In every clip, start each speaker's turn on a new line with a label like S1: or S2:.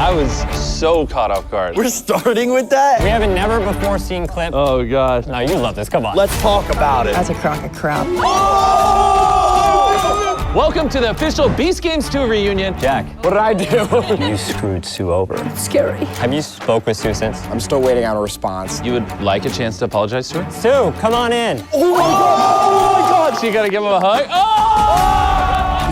S1: I was so caught off guard.
S2: We're starting with that?
S3: We have a never-before-seen clip.
S1: Oh, gosh.
S3: No, you love this. Come on.
S2: Let's talk about it.
S4: That's a crock of crap.
S1: Welcome to the official Beast Games 2 reunion.
S3: Jack, what did I do? You screwed Sue over.
S4: It's scary.
S3: Have you spoke with Sue since?
S5: I'm still waiting on a response.
S1: You would like a chance to apologize to her?
S3: Sue, come on in.
S1: Oh, my God. So you got to give him a hug? Oh!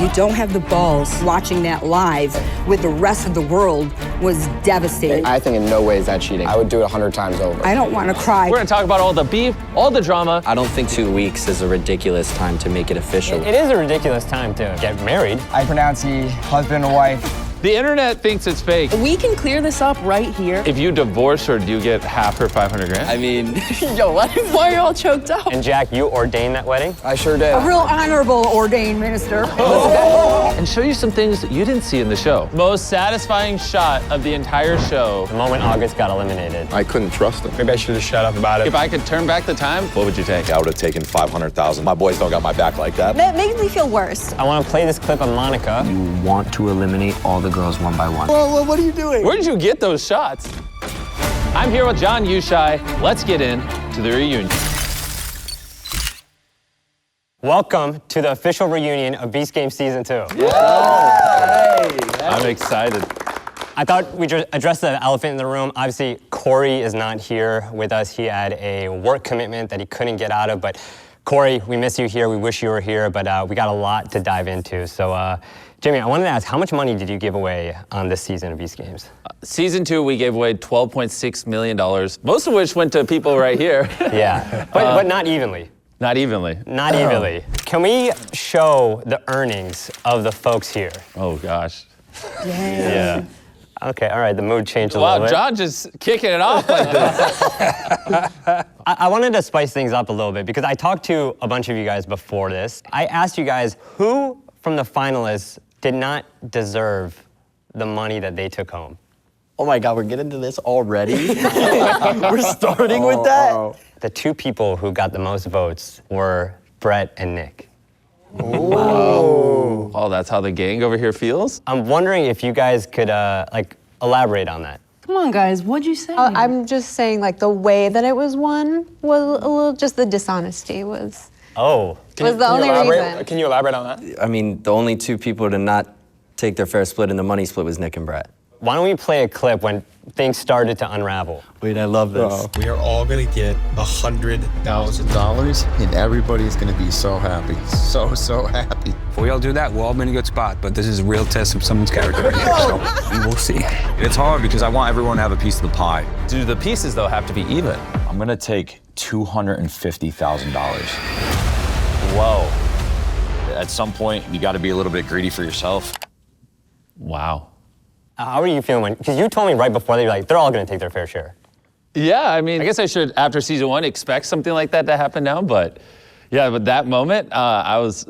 S4: You don't have the balls. Watching that live with the rest of the world was devastating.
S5: I think in no way is that cheating. I would do it 100 times over.
S4: I don't want to cry.
S1: We're going to talk about all the beef, all the drama.
S6: I don't think 2 weeks is a ridiculous time to make it official.
S3: It is a ridiculous time to get married.
S5: I pronounce he husband and wife.
S1: The internet thinks it's fake.
S7: We can clear this up right here.
S1: If you divorce her, do you get half her 500 grand?
S6: I mean,
S7: Yo, why are you all choked up?
S3: And Jack, you ordained that wedding?
S5: I sure did.
S4: A real honorable ordained minister.
S1: And show you some things that you didn't see in the show. Most satisfying shot of the entire show.
S3: The moment August got eliminated.
S8: I couldn't trust him.
S5: Maybe I should have shut up about it.
S1: If I could turn back the time, what would you take?
S8: I would have taken 500,000. My boys don't got my back like that.
S9: That makes me feel worse.
S3: I want to play this clip of Monika.
S6: you want to eliminate all the girls one by one.
S2: Whoa, what are you doing?
S1: Where did you get those shots? I'm here with John Youshaei. Let's get into the reunion.
S3: Welcome to the official reunion of Beast Games Season 2.
S1: I'm excited.
S3: I thought we'd address the elephant in the room. Obviously, Corey is not here with us. He had a work commitment that he couldn't get out of, but Corey, we miss you here. We wish you were here, but we got a lot to dive into. So, Jimmy, I wanted to ask, how much money did you give away on this season of Beast Games?
S1: Season 2, we gave away $12.6 million, most of which went to people right here.
S3: Yeah, but not evenly.
S1: Not evenly.
S3: Not evenly. Can we show the earnings of the folks here?
S1: Oh, gosh.
S3: Yeah. Okay, all right, the mood changed a
S1: Wow,
S3: little bit.
S1: John just kicking it off like this.
S3: I wanted to spice things up a little bit because I talked to a bunch of you guys before this. I asked you guys who from the finalists did not deserve the money that they took home.
S2: Oh my God, we're getting to this already? We're starting with that?
S3: The 2 people who got the most votes were Brett and Nick.
S1: Oh, that's how the gang over here feels?
S3: I'm wondering if you guys could elaborate on that.
S7: Come on, guys, what'd you say?
S9: I'm just saying, like, the way that it was won was a little, just the dishonesty was the only reason.
S5: Can you elaborate on that?
S6: I mean, the only 2 people to not take their fair split in the money split was Nick and Brett.
S3: Why don't we play a clip when things started to unravel?
S2: Wait, I love this.
S10: We are all gonna get $100,000 and everybody's gonna be so happy. So happy.
S11: If we all do that, we'll all be in a good spot, but this is a real test of someone's character right here, so we will see.
S8: It's hard because I want everyone to have a piece of the pie.
S1: Do the pieces, though, have to be even?
S8: I'm gonna take $250,000.
S1: Whoa.
S8: At some point, you gotta be a little bit greedy for yourself.
S1: Wow.
S3: How are you feeling because you told me right before that you're like, they're all gonna take their fair share.
S1: Yeah, I mean, I guess I should, after season 1, expect something like that to happen now, but yeah, but that moment, I was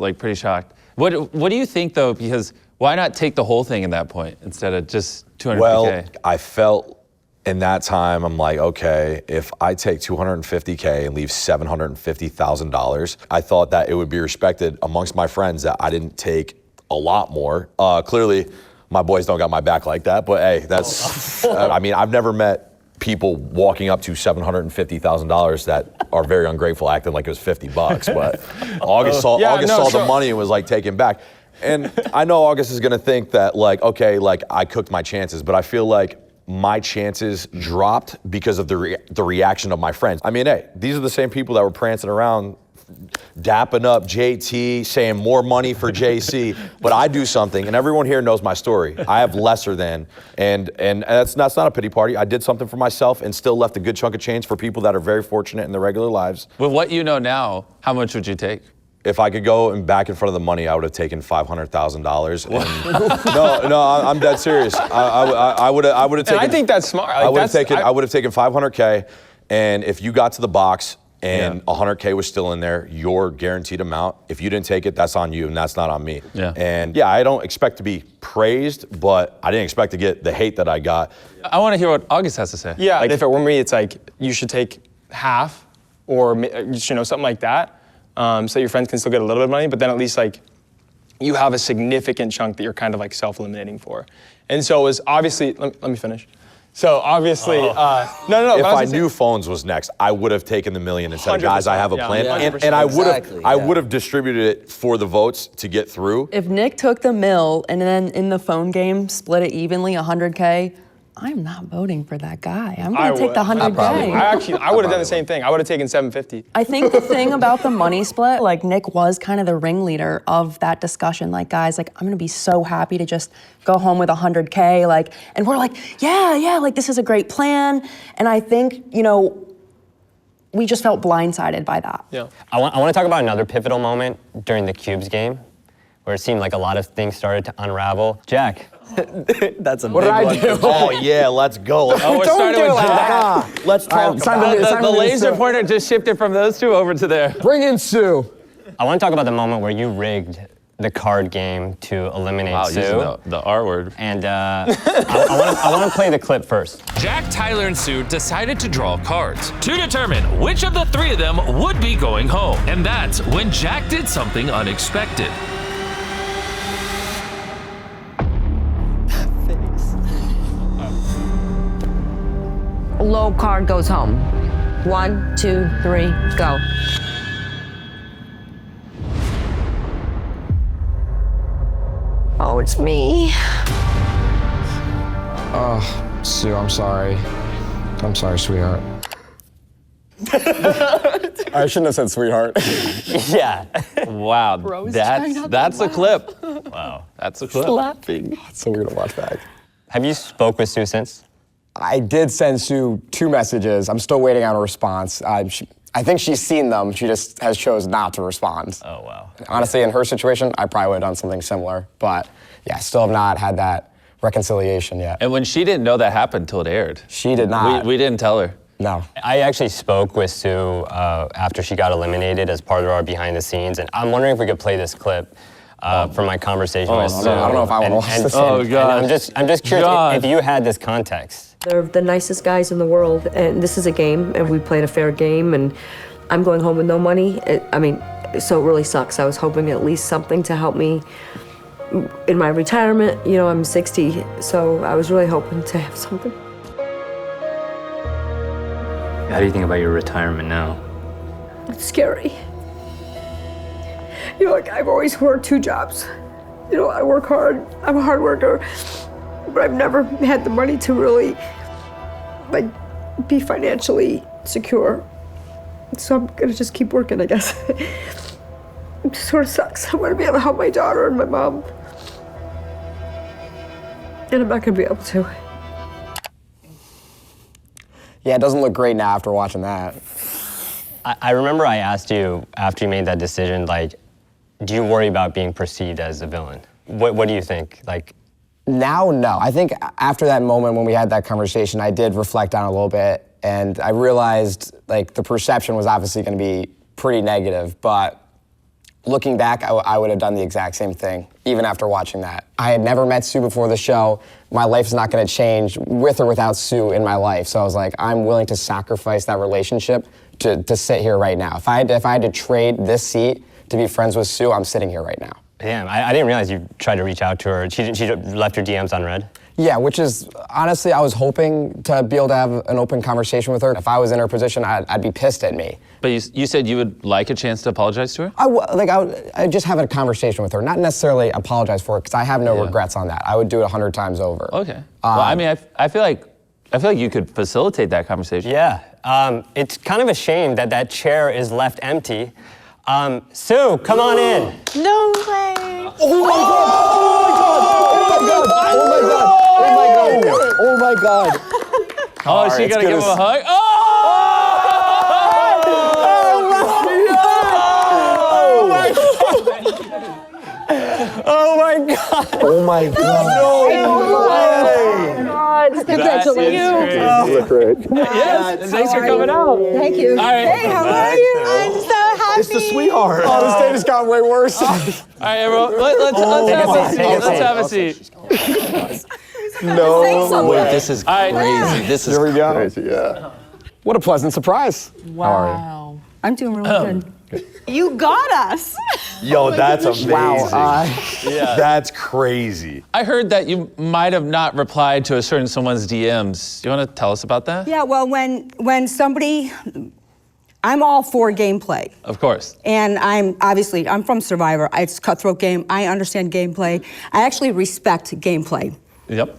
S1: like pretty shocked. What do you think though, because why not take the whole thing at that point instead of just 250K?
S8: Well, I felt in that time, I'm like, okay, if I take 250K and leave $750,000, I thought that it would be respected amongst my friends that I didn't take a lot more. Clearly, my boys don't got my back like that, but hey, that's, I mean, I've never met people walking up to $750,000 that are very ungrateful, acting like it was $50, but August saw the money and was like taken back. And I know August is gonna think that like, okay, like I cooked my chances, but I feel like my chances dropped because of the reaction of my friends. I mean, hey, these are the same people that were prancing around dapping up JT, saying more money for JC, but I do something, and everyone here knows my story. I have lesser than, and that's not a pity party. I did something for myself and still left a good chunk of change for people that are very fortunate in their regular lives.
S1: With what you know now, how much would you take?
S8: If I could go and back in front of the money, I would have taken $500,000. No, I'm dead serious. I would have taken.
S5: And I think that's smart. Like,
S8: I would have taken $500K, and if you got to the box and $100K was still in there, your guaranteed amount. If you didn't take it, that's on you, and that's not on me.
S1: Yeah.
S8: And yeah, I don't expect to be praised, but I didn't expect to get the hate that I got.
S1: I want to hear what August has to say.
S5: Yeah, like, if it were me, it's like you should take half, or something like that, so your friends can still get a little bit of money. But then at least like you have a significant chunk that you're kind of like self-eliminating for. And so it was obviously, let me finish. So obviously, no.
S8: If I knew phones was next, I would have taken the million and said, guys, I have a plan. And I would have distributed it for the votes to get through.
S7: If Nick took the mill and then in the phone game split it evenly, 100K, I'm not voting for that guy. I'm gonna take the 100K.
S5: I would have done the same thing. I would have taken 750.
S7: I think the thing about the money split, like Nick was kind of the ringleader of that discussion. Like, guys, like I'm gonna be so happy to just go home with 100K. Like, and we're like, yeah, like this is a great plan. And I think, you know, we just felt blindsided by that.
S5: Yeah.
S3: I want to talk about another pivotal moment during the Cubes game, where it seemed like a lot of things started to unravel. Jack.
S6: That's a
S2: What
S6: big
S2: did I
S6: one.
S2: do?
S8: Oh yeah, let's go.
S1: We're starting with
S2: Jack. Let's talk about it.
S1: The laser pointer just shifted from those two over to there.
S2: Bring in Sue.
S3: I want to talk about the moment where you rigged the card game to eliminate Sue.
S1: Using the R word.
S3: And I want to play the clip first.
S12: Jack, Tyler, and Sue decided to draw cards to determine which of the three of them would be going home. And that's when Jack did something unexpected.
S4: Low card goes home. 1, 2, 3, go. Oh, it's me.
S10: Oh, Sue, I'm sorry. I'm sorry, sweetheart.
S2: I shouldn't have said sweetheart.
S3: Yeah.
S1: Wow, that's a clip. Wow, that's a clip.
S2: Laughing. So we're gonna watch back.
S3: Have you spoke with Sue since?
S2: I did send Sue 2 messages. I'm still waiting on a response. I think she's seen them. She just has chosen not to respond.
S3: Oh, wow.
S2: Honestly, in her situation, I probably would have done something similar. But yeah, still have not had that reconciliation yet.
S1: And when she didn't know that happened until it aired.
S2: She did not.
S1: We didn't tell her.
S2: No.
S3: I actually spoke with Sue after she got eliminated as part of our behind the scenes, and I'm wondering if we could play this clip from my conversation with Sue.
S2: I don't know if I want to watch this.
S1: Oh, God.
S3: I'm just curious if you had this context.
S13: They're the nicest guys in the world, and this is a game, and we played a fair game, and I'm going home with no money. So it really sucks. I was hoping at least something to help me in my retirement. You know, I'm 60, so I was really hoping to have something.
S3: How do you think about your retirement now?
S13: It's scary. You know, like I've always worked 2 jobs. You know, I work hard, I'm a hard worker, but I've never had the money to really, like, be financially secure. So I'm gonna just keep working, I guess. It just sort of sucks. I wanna be able to help my daughter and my mom. And I'm not gonna be able to.
S2: Yeah, it doesn't look great now after watching that.
S3: I remember I asked you after you made that decision, like, do you worry about being perceived as a villain? What do you think? Like,
S2: now, no. I think after that moment when we had that conversation, I did reflect on it a little bit, and I realized like the perception was obviously going to be pretty negative, but looking back, I would have done the exact same thing, even after watching that. I had never met Sue before the show. My life's not going to change with or without Sue in my life. So I was like, I'm willing to sacrifice that relationship to sit here right now. If I had to trade this seat to be friends with Sue, I'm sitting here right now.
S3: Damn, I didn't realize you tried to reach out to her. She left her DMs unread?
S2: Yeah, which is, honestly, I was hoping to be able to have an open conversation with her. If I was in her position, I'd be pissed at me.
S1: But you said you would like a chance to apologize to her?
S2: I'd just have a conversation with her, not necessarily apologize for it, because I have no regrets on that. I would do it 100 times over.
S1: Okay. Well, I mean, I feel like you could facilitate that conversation.
S3: Yeah. It's kind of a shame that chair is left empty. Sue, come on in.
S9: No way.
S2: Oh my God! Oh my God!
S1: Oh, is she gonna give him a hug? Oh!
S2: Oh my God!
S8: Oh my God!
S2: Congratulations!
S1: Yes, thanks for coming out.
S13: Thank you.
S1: All right.
S9: Hey, how are you? I'm so happy.
S8: It's the sweetheart.
S2: Oh, this day just got way worse.
S1: All right, everyone, let's have a seat.
S2: No.
S6: Wait, this is crazy. This is
S2: Here we go.
S8: Crazy, yeah.
S2: What a pleasant surprise.
S7: Wow. I'm doing really good.
S9: You got us.
S8: Yo, that's amazing.
S2: Wow.
S8: That's crazy.
S1: I heard that you might have not replied to a certain someone's DMs. Do you want to tell us about that?
S4: Yeah, well, when somebody, I'm all for gameplay.
S1: Of course.
S4: And I'm from Survivor. It's cutthroat game. I understand gameplay. I actually respect gameplay.
S1: Yep.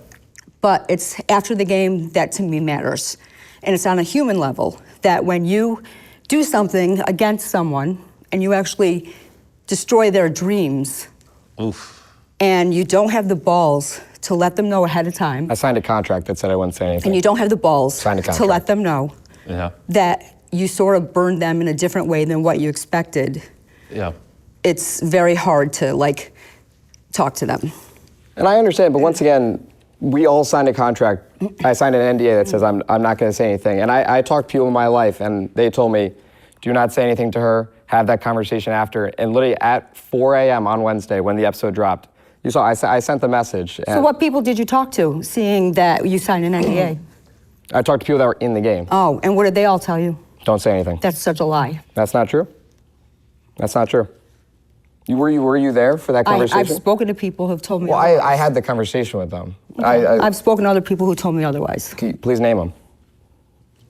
S4: But it's after the game that to me matters. And it's on a human level that when you do something against someone and you actually destroy their dreams,
S1: oof,
S4: and you don't have the balls to let them know ahead of time.
S2: I signed a contract that said I wouldn't say anything.
S4: And you don't have the balls to let them know that you sort of burned them in a different way than what you expected.
S1: Yeah.
S4: It's very hard to like talk to them.
S2: And I understand, but once again, we all signed a contract. I signed an NDA that says I'm not going to say anything. And I talked to people in my life, and they told me, do not say anything to her, have that conversation after. And literally at 4 a.m. on Wednesday, when the episode dropped, you saw I sent the message.
S4: So what people did you talk to, seeing that you signed an NDA?
S2: I talked to people that were in the game.
S4: Oh, and what did they all tell you?
S2: Don't say anything.
S4: That's such a lie.
S2: That's not true. That's not true. Were you there for that conversation?
S4: I've spoken to people who have told me
S2: Well,
S4: otherwise.
S2: I had the conversation with them.
S4: Okay. I've spoken to other people who told me otherwise.
S2: Can you please name them.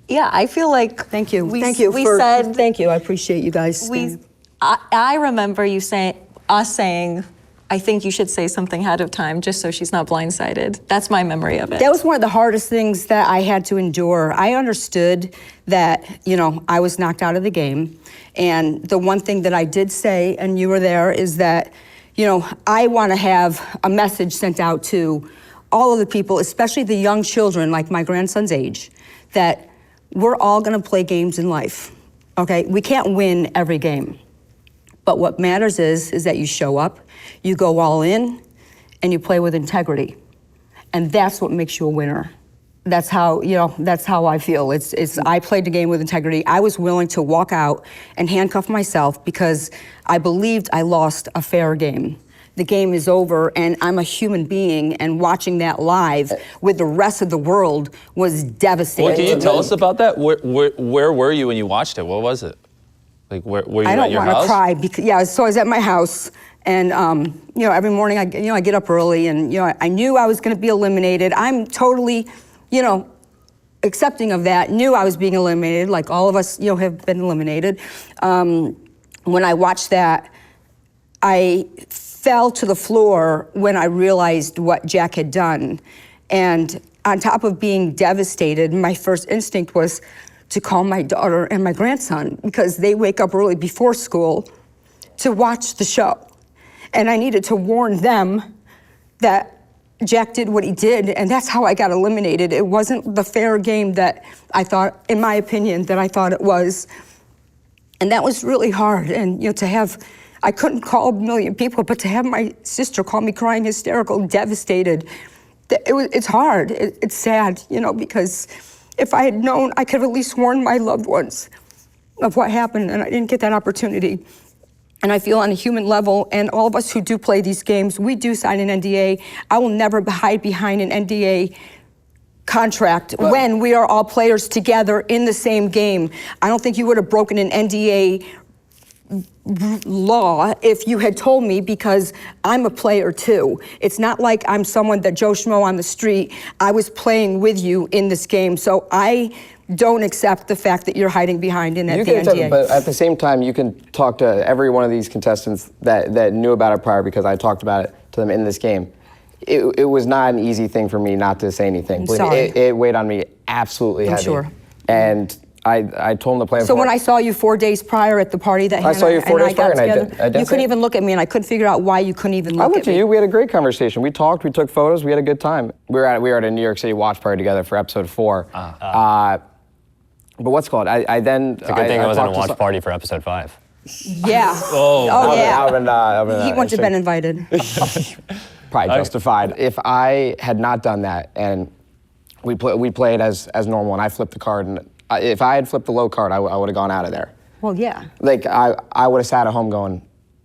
S9: Yeah, I feel like
S4: thank you.
S9: We
S4: said thank you. I appreciate you guys.
S14: I remember us saying, I think you should say something ahead of time just so she's not blindsided. That's my memory of it.
S4: That was one of the hardest things that I had to endure. I understood that, I was knocked out of the game. And the one thing that I did say, and you were there, is that, I want to have a message sent out to all of the people, especially the young children, like my grandson's age, that we're all going to play games in life, okay? We can't win every game. But what matters is that you show up, you go all in, and you play with integrity. And that's what makes you a winner. That's how, that's how I feel. I played the game with integrity. I was willing to walk out and handcuff myself because I believed I lost a fair game. The game is over, and I'm a human being, and watching that live with the rest of the world was devastating.
S1: What can you tell us about that? Where were you when you watched it? What was it? Like, were you at your house?
S4: I don't want to cry because, so I was at my house, and every morning I get up early, and I knew I was going to be eliminated. I'm totally, accepting of that. Knew I was being eliminated, like all of us, have been eliminated. When I watched that, I fell to the floor when I realized what Jack had done, and on top of being devastated, my first instinct was to call my daughter and my grandson because they wake up early before school to watch the show. And I needed to warn them that Jack did what he did, and that's how I got eliminated. It wasn't the fair game that I thought, in my opinion, that I thought it was. And that was really hard. And to have, I couldn't call a million people, but to have my sister call me crying hysterical, devastated, it's hard. It's sad, because if I had known, I could have at least warned my loved ones of what happened, and I didn't get that opportunity. And I feel on a human level, and all of us who do play these games, we do sign an NDA. I will never hide behind an NDA contract when we are all players together in the same game. I don't think you would have broken an NDA law if you had told me, because I'm a player too. It's not like I'm someone that Joe Schmo on the street. I was playing with you in this game, so I don't accept the fact that you're hiding behind an NDA.
S2: But at the same time, you can talk to every one of these contestants that knew about it prior, because I talked about it to them in this game. It was not an easy thing for me not to say anything. Believe me, it weighed on me absolutely heavy.
S4: I'm sure.
S2: And I told him to play.
S4: So when I saw you 4 days prior at the party that
S2: I saw you 4 days prior, and I did.
S4: You couldn't even look at me, and I couldn't figure out why you couldn't even look at me.
S2: I looked at you. We had a great conversation. We talked. We took photos. We had a good time. We were at a New York City watch party together for episode 4. But what's it called? It's
S3: a good thing it wasn't a watch party for episode 5.
S4: Yeah. Yeah. He wouldn't have been invited.
S2: Probably justified. If I had not done that, and we played as normal, and I flipped the card, and if I had flipped the low card, I would have gone out of there.
S4: Well, yeah.
S2: Like I would have sat at home going,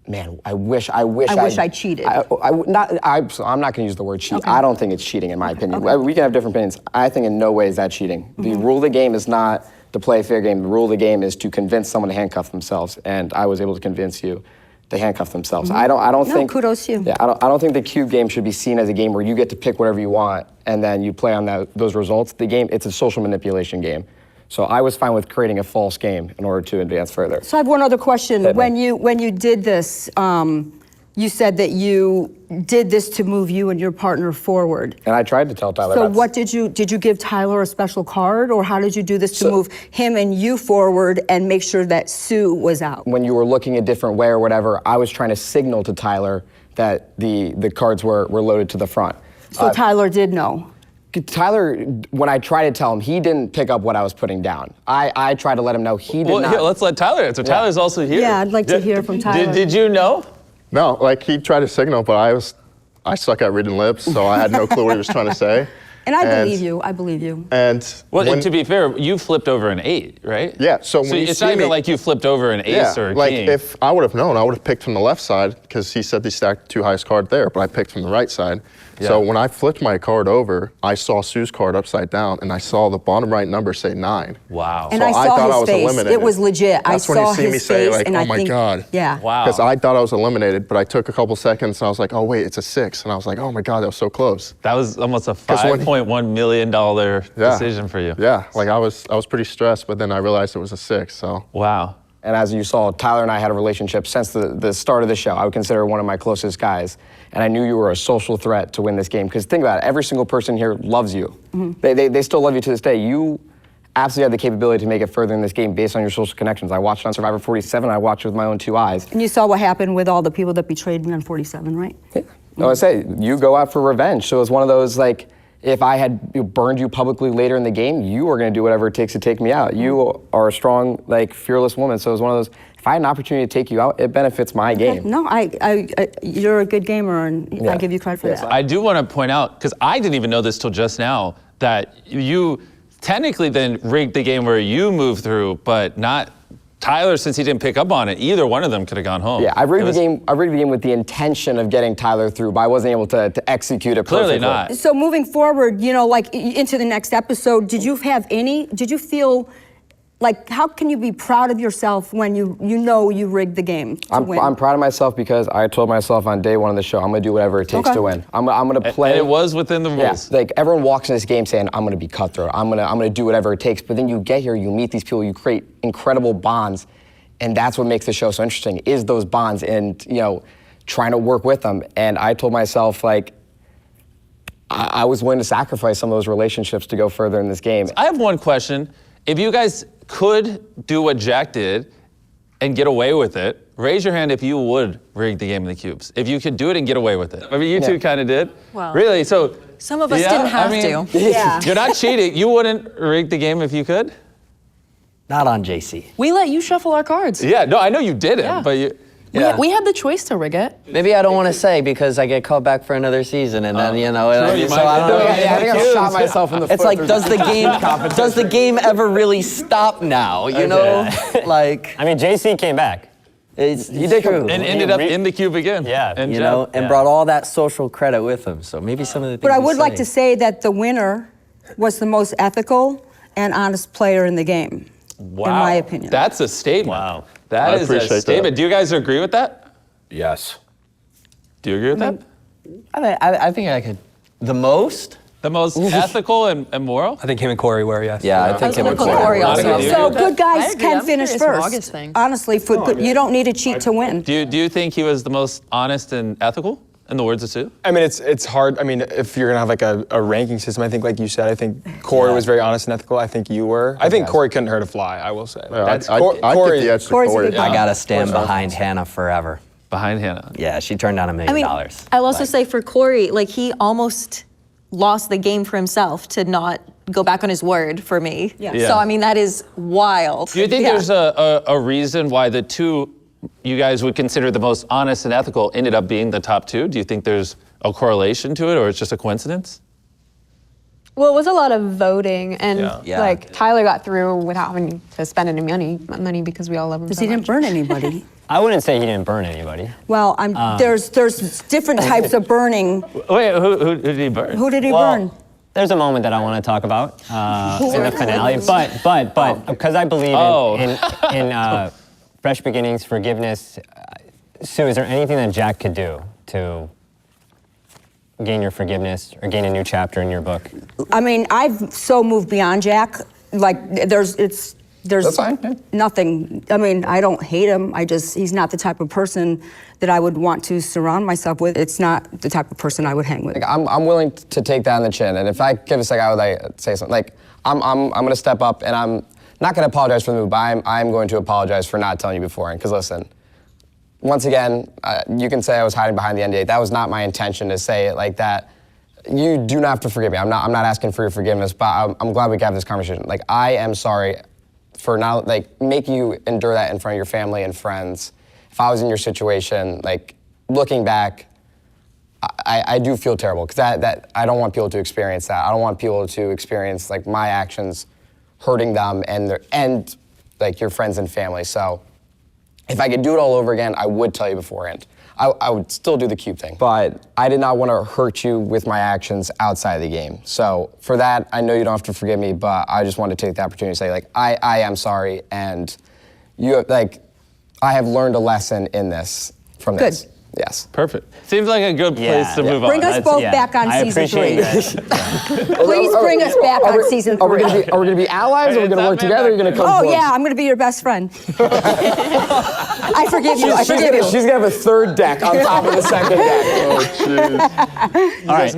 S2: man, I wish I
S4: cheated.
S2: I'm not going to use the word cheat. Okay. I don't think it's cheating, in my opinion. Okay. We can have different opinions. I think in no way is that cheating. The rule of the game is not to play a fair game. The rule of the game is to convince someone to handcuff themselves, and I was able to convince you to handcuff themselves. I don't think.
S4: Kudos to you.
S2: Yeah, I don't think the cube game should be seen as a game where you get to pick whatever you want and then you play on those results. The game, it's a social manipulation game. So I was fine with creating a false game in order to advance further.
S4: So I have one other question. When you did this, you said that you did this to move you and your partner forward.
S2: And I tried to tell Tyler.
S4: So what did you give Tyler a special card, or how did you do this to move him and you forward and make sure that Sue was out?
S2: When you were looking a different way or whatever, I was trying to signal to Tyler that the cards were loaded to the front.
S4: So Tyler did know.
S2: Tyler, when I tried to tell him, he didn't pick up what I was putting down. I tried to let him know he did not.
S1: Well, here, let's let Tyler answer. Tyler's also here.
S4: Yeah, I'd like to hear from Tyler.
S1: Did you know?
S10: No, like he tried to signal, but I suck at reading lips, so I had no clue what he was trying to say.
S4: And I believe you. I believe you.
S10: And
S1: and to be fair, you flipped over an 8, right?
S10: Yeah. So when
S1: it's not even like you flipped over an ace or a
S10: like
S1: king.
S10: if I would have known, I would have picked from the left side because he said he stacked the 2 highest card there, but I picked from the right side.
S1: Yeah.
S10: So when I flipped my card over, I saw Sue's card upside down, and I saw the bottom right number say 9.
S1: Wow.
S4: And
S10: so
S4: I saw
S10: thought
S4: his
S10: I was
S4: face.
S10: eliminated.
S4: It was legit.
S10: That's
S4: I
S10: when
S4: saw
S10: you see
S4: his
S10: me say,
S4: face,
S10: like,
S4: and
S10: oh
S4: I
S10: my
S4: think,
S10: God.
S4: Yeah.
S1: Wow.
S10: Because I thought I was eliminated, but I took a couple seconds, and I was like, oh wait, it's a 6. And I was like, oh my God, that was so close.
S1: That was almost a $5.1 million decision for you.
S10: Yeah, like I was pretty stressed, but then I realized it was a 6, so.
S1: Wow.
S2: And as you saw, Tyler and I had a relationship since the start of the show. I would consider one of my closest guys. And I knew you were a social threat to win this game. Because think about it, every single person here loves you. Mm-hmm. They still love you to this day. You absolutely have the capability to make it further in this game based on your social connections. I watched on Survivor 47, I watched it with my own 2 eyes.
S4: And you saw what happened with all the people that betrayed me on 47, right?
S2: Yeah. No, I say, you go out for revenge. So it's one of those, like, if I had burned you publicly later in the game, you were going to do whatever it takes to take me out. You are a strong, like, fearless woman. So it's one of those, if I had an opportunity to take you out, it benefits my game.
S4: No, you're a good gamer, and I give you credit for that.
S1: I do want to point out, because I didn't even know this till just now, that you technically then rigged the game where you moved through, but not Tyler, since he didn't pick up on it. Either one of them could have gone home.
S2: Yeah, I rigged the game with the intention of getting Tyler through, but I wasn't able to execute it perfectly.
S1: Clearly not.
S4: So moving forward, like into the next episode, did you feel like, how can you be proud of yourself when you know you rigged the game to win?
S2: I'm proud of myself because I told myself on day 1 of the show, I'm gonna do whatever it takes to win. I'm gonna play.
S1: And it was within the rules.
S2: Yeah, like everyone walks in this game saying, I'm gonna be cutthroat. I'm gonna do whatever it takes. But then you get here, you meet these people, you create incredible bonds, and that's what makes the show so interesting. Is those bonds and trying to work with them. And I told myself, like, I was willing to sacrifice some of those relationships to go further in this game.
S1: I have one question. If you guys could do what Jack did and get away with it, raise your hand if you would rig the game of the cubes. If you could do it and get away with it. I mean, you two kind of did.
S14: Well,
S1: really? So
S14: some of us didn't have to.
S4: Yeah.
S1: You're not cheating. You wouldn't rig the game if you could?
S6: Not on JC.
S7: We let you shuffle our cards.
S1: Yeah, no, I know you didn't, but you.
S7: We had the choice to rig it.
S6: Maybe I don't want to say because I get called back for another season, and then
S1: you
S6: so I don't know.
S2: I think I shot myself in the foot.
S6: It's like, does the game ever really stop now? You know, like.
S3: I mean, JC came back.
S6: He did true.
S1: And ended up in the cube again.
S3: Yeah.
S1: And
S6: and brought all that social credit with him. So maybe some of the things.
S4: But I would like to say that the winner was the most ethical and honest player in the game.
S1: Wow.
S4: In my opinion.
S1: That's a statement. Wow. That is a statement. Do you guys agree with that?
S8: Yes.
S1: Do you agree with that?
S6: I think I could. The most?
S1: The most ethical and moral?
S11: I think him and Corey were, yes.
S6: Yeah, I think him and Corey.
S4: So good guys can finish
S7: curious what
S4: first.
S7: August thinks.
S4: Honestly, you don't need to cheat to win.
S1: Do you think he was the most honest and ethical? In the words of Sue?
S5: I mean, it's hard. I mean, if you're gonna have like a ranking system, I think, like you said, I think Corey was very honest and ethical. I think you were. I think Corey couldn't hurt a fly, I will say.
S10: Yeah, I'd get the edge to Corey.
S6: I gotta stand behind Hannah forever.
S1: Behind Hannah?
S6: Yeah, she turned down $1 million.
S14: I'll also say for Corey, like, he almost lost the game for himself to not go back on his word for me.
S4: Yeah.
S14: So, I mean, that is wild.
S1: Do you think there's a reason why the two you guys would consider the most honest and ethical ended up being the top 2? Do you think there's a correlation to it, or it's just a coincidence?
S9: Well, it was a lot of voting, and
S6: Yeah.
S9: like Tyler got through without having to spend any money because we all love him
S4: Because
S9: so
S4: he didn't
S9: much.
S4: burn anybody.
S3: I wouldn't say he didn't burn anybody.
S4: Well, there's different types of burning.
S1: Wait, who did he burn?
S4: Who did he burn?
S3: there's a moment that I want to talk about in the finale, but because I believe in fresh beginnings, forgiveness, Sue, is there anything that Jack could do to gain your forgiveness or gain a new chapter in your book?
S4: I mean, I've so moved beyond Jack. Like, there's
S2: That's fine, yeah.
S4: nothing. I mean, I don't hate him. he's not the type of person that I would want to surround myself with. It's not the type of person I would hang with.
S2: Like, I'm willing to take that on the chin, and if I give a second, I would like say something. Like, I'm gonna step up, and I'm not gonna apologize for the move, but I'm going to apologize for not telling you beforehand. Because listen, once again, you can say I was hiding behind the NDA. That was not my intention to say it like that. You do not have to forgive me. I'm not asking for your forgiveness, but I'm glad we got this conversation. Like, I am sorry for not, like, making you endure that in front of your family and friends. If I was in your situation, like, looking back, I do feel terrible, because that I don't want people to experience that. I don't want people to experience, like, my actions hurting them and like, your friends and family. So if I could do it all over again, I would tell you beforehand. I would still do the cube thing, but I did not want to hurt you with my actions outside of the game. So for that, I know you don't have to forgive me, but I just wanted to take the opportunity to say, like, I am sorry, and you, like, I have learned a lesson in this from this.
S4: Good.
S2: Yes.
S1: Perfect. Seems like a good place to move on.
S4: Bring us both back on season 3. Please bring us back on season 3.
S2: Are we gonna be allies? Or are we gonna work together? Or are you gonna come?
S4: Oh yeah, I'm gonna be your best friend. I forgive you. I forgive you.
S2: She's gonna have a third deck on top of the second deck. Oh jeez.
S3: All right,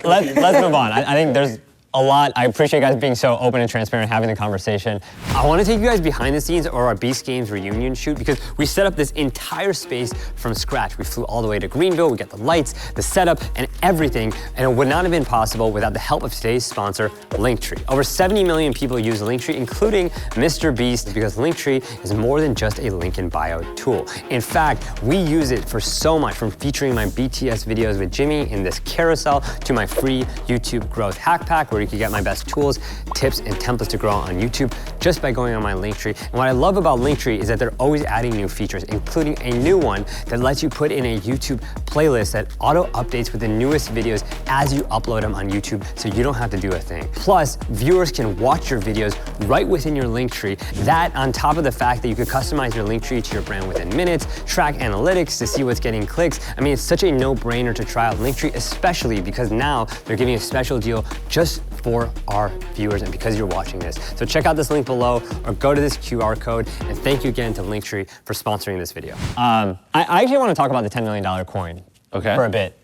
S3: let's move on. I think there's a lot. I appreciate you guys being so open and transparent, having the conversation. I want to take you guys behind the scenes or our Beast Games reunion shoot, because we set up this entire space from scratch. We flew all the way to Greenville, we got the lights, the setup, and everything, and it would not have been possible without the help of today's sponsor, Linktree. Over 70 million people use Linktree, including MrBeast, because Linktree is more than just a link in bio tool. In fact, we use it for so much, from featuring my BTS videos with Jimmy in this carousel to my free YouTube growth hack pack, where you can get my best tools, tips, and templates to grow on YouTube just by going on my Linktree. And what I love about Linktree is that they're always adding new features, including a new one that lets you put in a YouTube playlist that auto-updates with the newest videos as you upload them on YouTube, so you don't have to do a thing. Plus, viewers can watch your videos right within your Linktree. That, on top of the fact that you could customize your Linktree to your brand within minutes, track analytics to see what's getting clicks. I mean, it's such a no-brainer to try out Linktree, especially because now they're giving a special deal just for our viewers and because you're watching this. So check out this link below or go to this QR code, and thank you again to Linktree for sponsoring this video. I actually want to talk about the $10 million coin for a bit.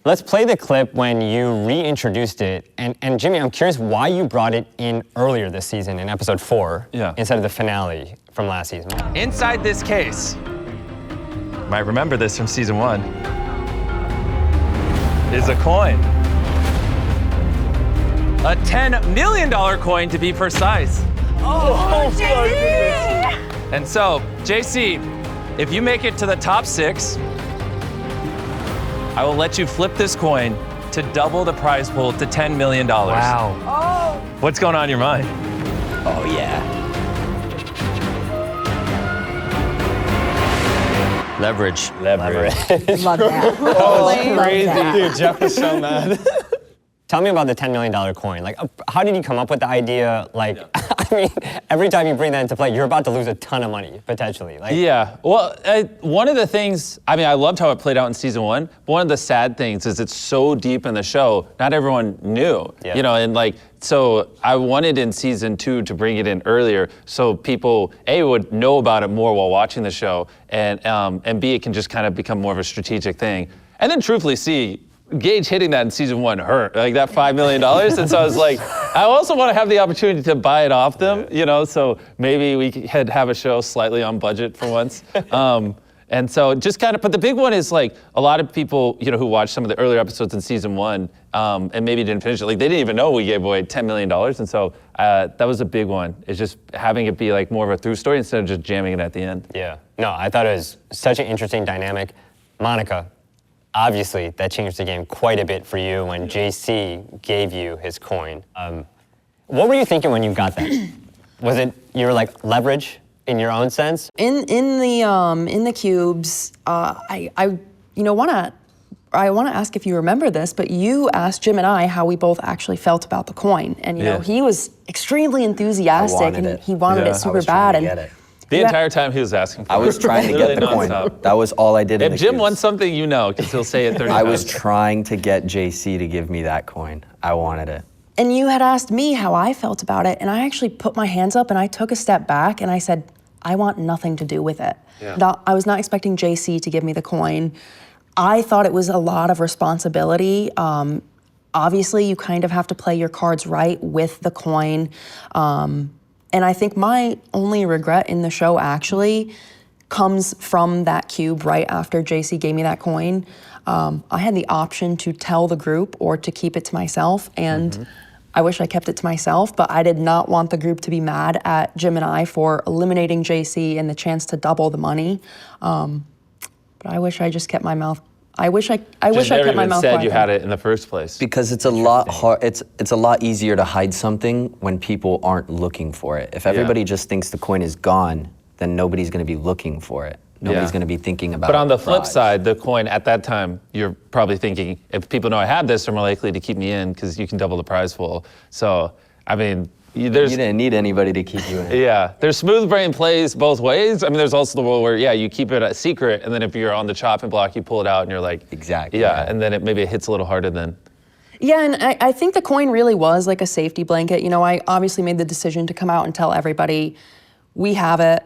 S3: Let's play the clip when you reintroduced it. And Jimmy, I'm curious why you brought it in earlier this season in episode 4 instead of the finale from last season.
S1: Inside this case, you might remember this from season 1, is a coin. A $10 million coin, to be precise.
S15: Oh,
S1: And so, JC, if you make it to the top 6, I will let you flip this coin to double the prize pool to $10 million.
S3: Wow.
S15: Oh.
S1: What's going on in your mind?
S3: Oh, yeah.
S1: Leverage.
S4: Love that.
S3: Oh,
S4: crazy.
S3: Dude, Jeff was so mad. Tell me about the $10 million coin. Like, how did you come up with the idea? Like, I mean, every time you bring that into play, you're about to lose a ton of money, potentially. Like,
S1: yeah, well, one of the things, I mean, I loved how it played out in season 1. One of the sad things is it's so deep in the show, not everyone knew, you know, and like, so I wanted in season 2 to bring it in earlier so people, A, would know about it more while watching the show, and B, it can just kind of become more of a strategic thing. And then truthfully, C, Gage hitting that in season 1 hurt, like that $5 million. And so I was like, I also want to have the opportunity to buy it off them, you know, so maybe we could have a show slightly on budget for once. And so just kind of, but the big one is like a lot of people, you know, who watched some of the earlier episodes in season 1 and maybe didn't finish it, like they didn't even know we gave away $10 million. And so that was a big one. It's just having it be like more of a through story instead of just jamming it at the end.
S3: Yeah, no, I thought it was such an interesting dynamic. Monika, obviously, that changed the game quite a bit for you when JC gave you his coin. What were you thinking when you got that? Was it, you were like, leverage in your own sense?
S7: In the cubes, I want to I want to ask if you remember this, but you asked Jim and I how we both actually felt about the coin. And, you know, he was extremely enthusiastic and he wanted it super bad. And
S1: the entire time he was asking for it.
S6: I was trying to get the coin. That was all I did in the
S1: If Jim
S6: queues.
S1: wants something, you know, because he'll say it 30 times.
S6: I was trying to get JC to give me that coin. I wanted it.
S7: And you had asked me how I felt about it, and I actually put my hands up and I took a step back and I said, I want nothing to do with it. I was not expecting JC to give me the coin. I thought it was a lot of responsibility. Obviously, you kind of have to play your cards right with the coin. And I think my only regret in the show actually comes from that cube right after JC gave me that coin. I had the option to tell the group or to keep it to myself, and I wish I kept it to myself, but I did not want the group to be mad at Jim and I for eliminating JC and the chance to double the money. But I wish I just kept my mouth. I wish I kept my mouth
S1: said
S7: quiet.
S1: you had it in the first place.
S6: Because it's a lot hard. It's a lot easier to hide something when people aren't looking for it. If everybody just thinks the coin is gone, then nobody's going to be looking for it. Nobody's going to be thinking about it.
S1: But on the flip side, the coin at that time, you're probably thinking, if people know I have this, they're more likely to keep me in because you can double the prize pool. So, I mean,
S6: you didn't need anybody to keep you in.
S1: Yeah, there's smooth brain plays both ways. I mean, there's also the world where, you keep it a secret, and then if you're on the chopping block, you pull it out, and you're like,
S6: exactly.
S1: Yeah, and then maybe it hits a little harder then.
S7: Yeah, and I think the coin really was like a safety blanket. You know, I obviously made the decision to come out and tell everybody, we have it,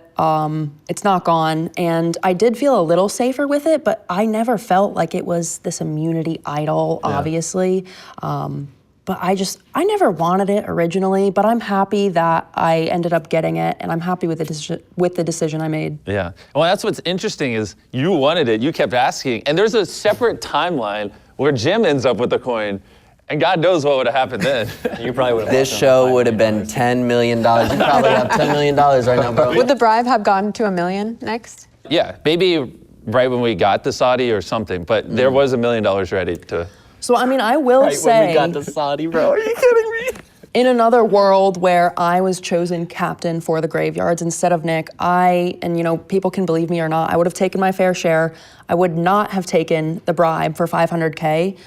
S7: it's not gone. And I did feel a little safer with it, but I never felt like it was this immunity idol, obviously. But I never wanted it originally, but I'm happy that I ended up getting it, and I'm happy with the decision I made.
S1: Yeah, well, that's what's interesting is you wanted it, you kept asking, and there's a separate timeline where Jim ends up with the coin, and God knows what would have happened then.
S3: You probably would have.
S6: This show would have been $10 million. You probably have $10 million right now, bro.
S9: Would the bribe have gone to $1 million next?
S1: Yeah, maybe right when we got to Saudi or something, but there was $1 million ready to.
S7: So, I mean, I will say.
S6: When we got to Saudi, bro. Are you kidding me?
S7: In another world where I was chosen captain for the Graveyards instead of Nick, and you know, people can believe me or not, I would have taken my fair share. I would not have taken the bribe for $500K.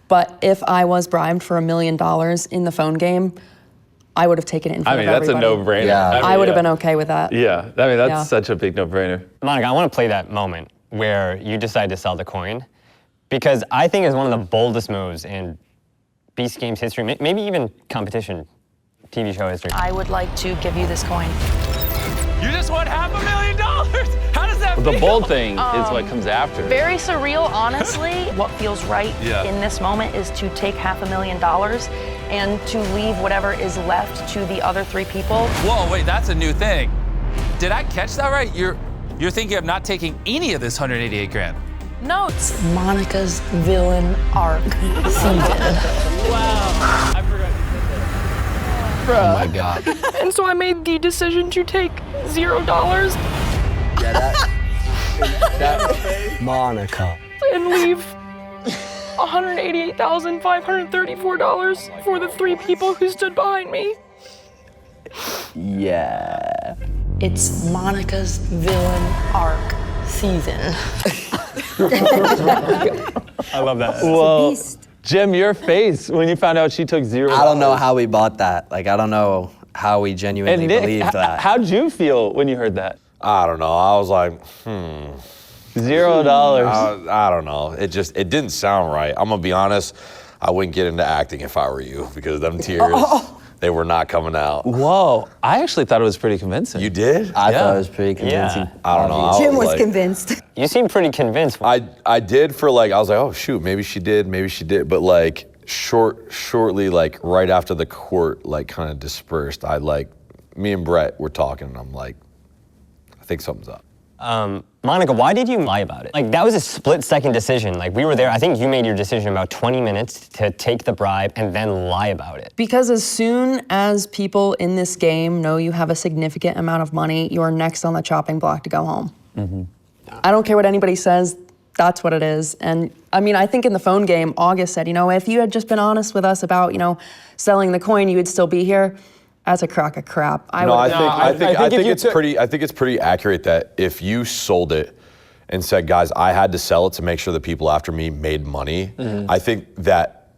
S7: But if I was bribed for $1 million in the phone game, I would have taken it in front of everybody.
S1: That's a no-brainer.
S6: Yeah.
S7: I would have been okay with that.
S1: Yeah, I mean, that's such a big no-brainer.
S3: Monika, I want to play that moment where you decide to sell the coin, because I think it's one of the boldest moves in Beast Games history, maybe even competition TV show history.
S15: I would like to give you this coin.
S12: You just won $500,000! How does that feel?
S1: The bold thing is what comes after.
S15: Very surreal, honestly. What feels right in this moment is to take $500,000 and to leave whatever is left to the other 3 people.
S12: Whoa, wait, that's a new thing. Did I catch that right? You're thinking of not taking any of this 188 grand.
S15: Notes. Monika's villain arc season.
S12: Wow, I forgot.
S6: Oh my God.
S16: And so I made the decision to take $0
S6: Yeah, Monika.
S16: and leave $188,534 for the 3 people who stood behind me.
S6: Yeah.
S15: It's Monika's villain arc season.
S3: I love that.
S1: Well, Jim, your face when you found out she took $0.
S6: I don't know how we bought that. Like, I don't know how we genuinely
S1: And Nick,
S6: believed that.
S1: How'd you feel when you heard that?
S8: I don't know. I was like,
S1: $0.
S8: I don't know. It didn't sound right. I'm gonna be honest. I wouldn't get into acting if I were you, because them tears, they were not coming out.
S1: Whoa, I actually thought it was pretty convincing.
S8: You did?
S6: I thought it was pretty convincing.
S3: Yeah.
S8: I don't know.
S4: Jim was convinced.
S3: You seem pretty convinced.
S8: I did for like, I was like, oh shoot, maybe she did, but like shortly, like right after the court like kind of dispersed, me and Brett were talking, and I'm like, I think something's up.
S3: Monika, why did you lie about it? Like, that was a split-second decision. Like, we were there. I think you made your decision in about 20 minutes to take the bribe and then lie about it.
S7: Because as soon as people in this game know you have a significant amount of money, you're next on the chopping block to go home. I don't care what anybody says, that's what it is. And I mean, I think in the phone game, August said, you know, if you had just been honest with us about, you know, selling the coin, you would still be here. That's a crock of crap.
S8: I think it's pretty accurate that if you sold it and said, guys, I had to sell it to make sure the people after me made money, I think that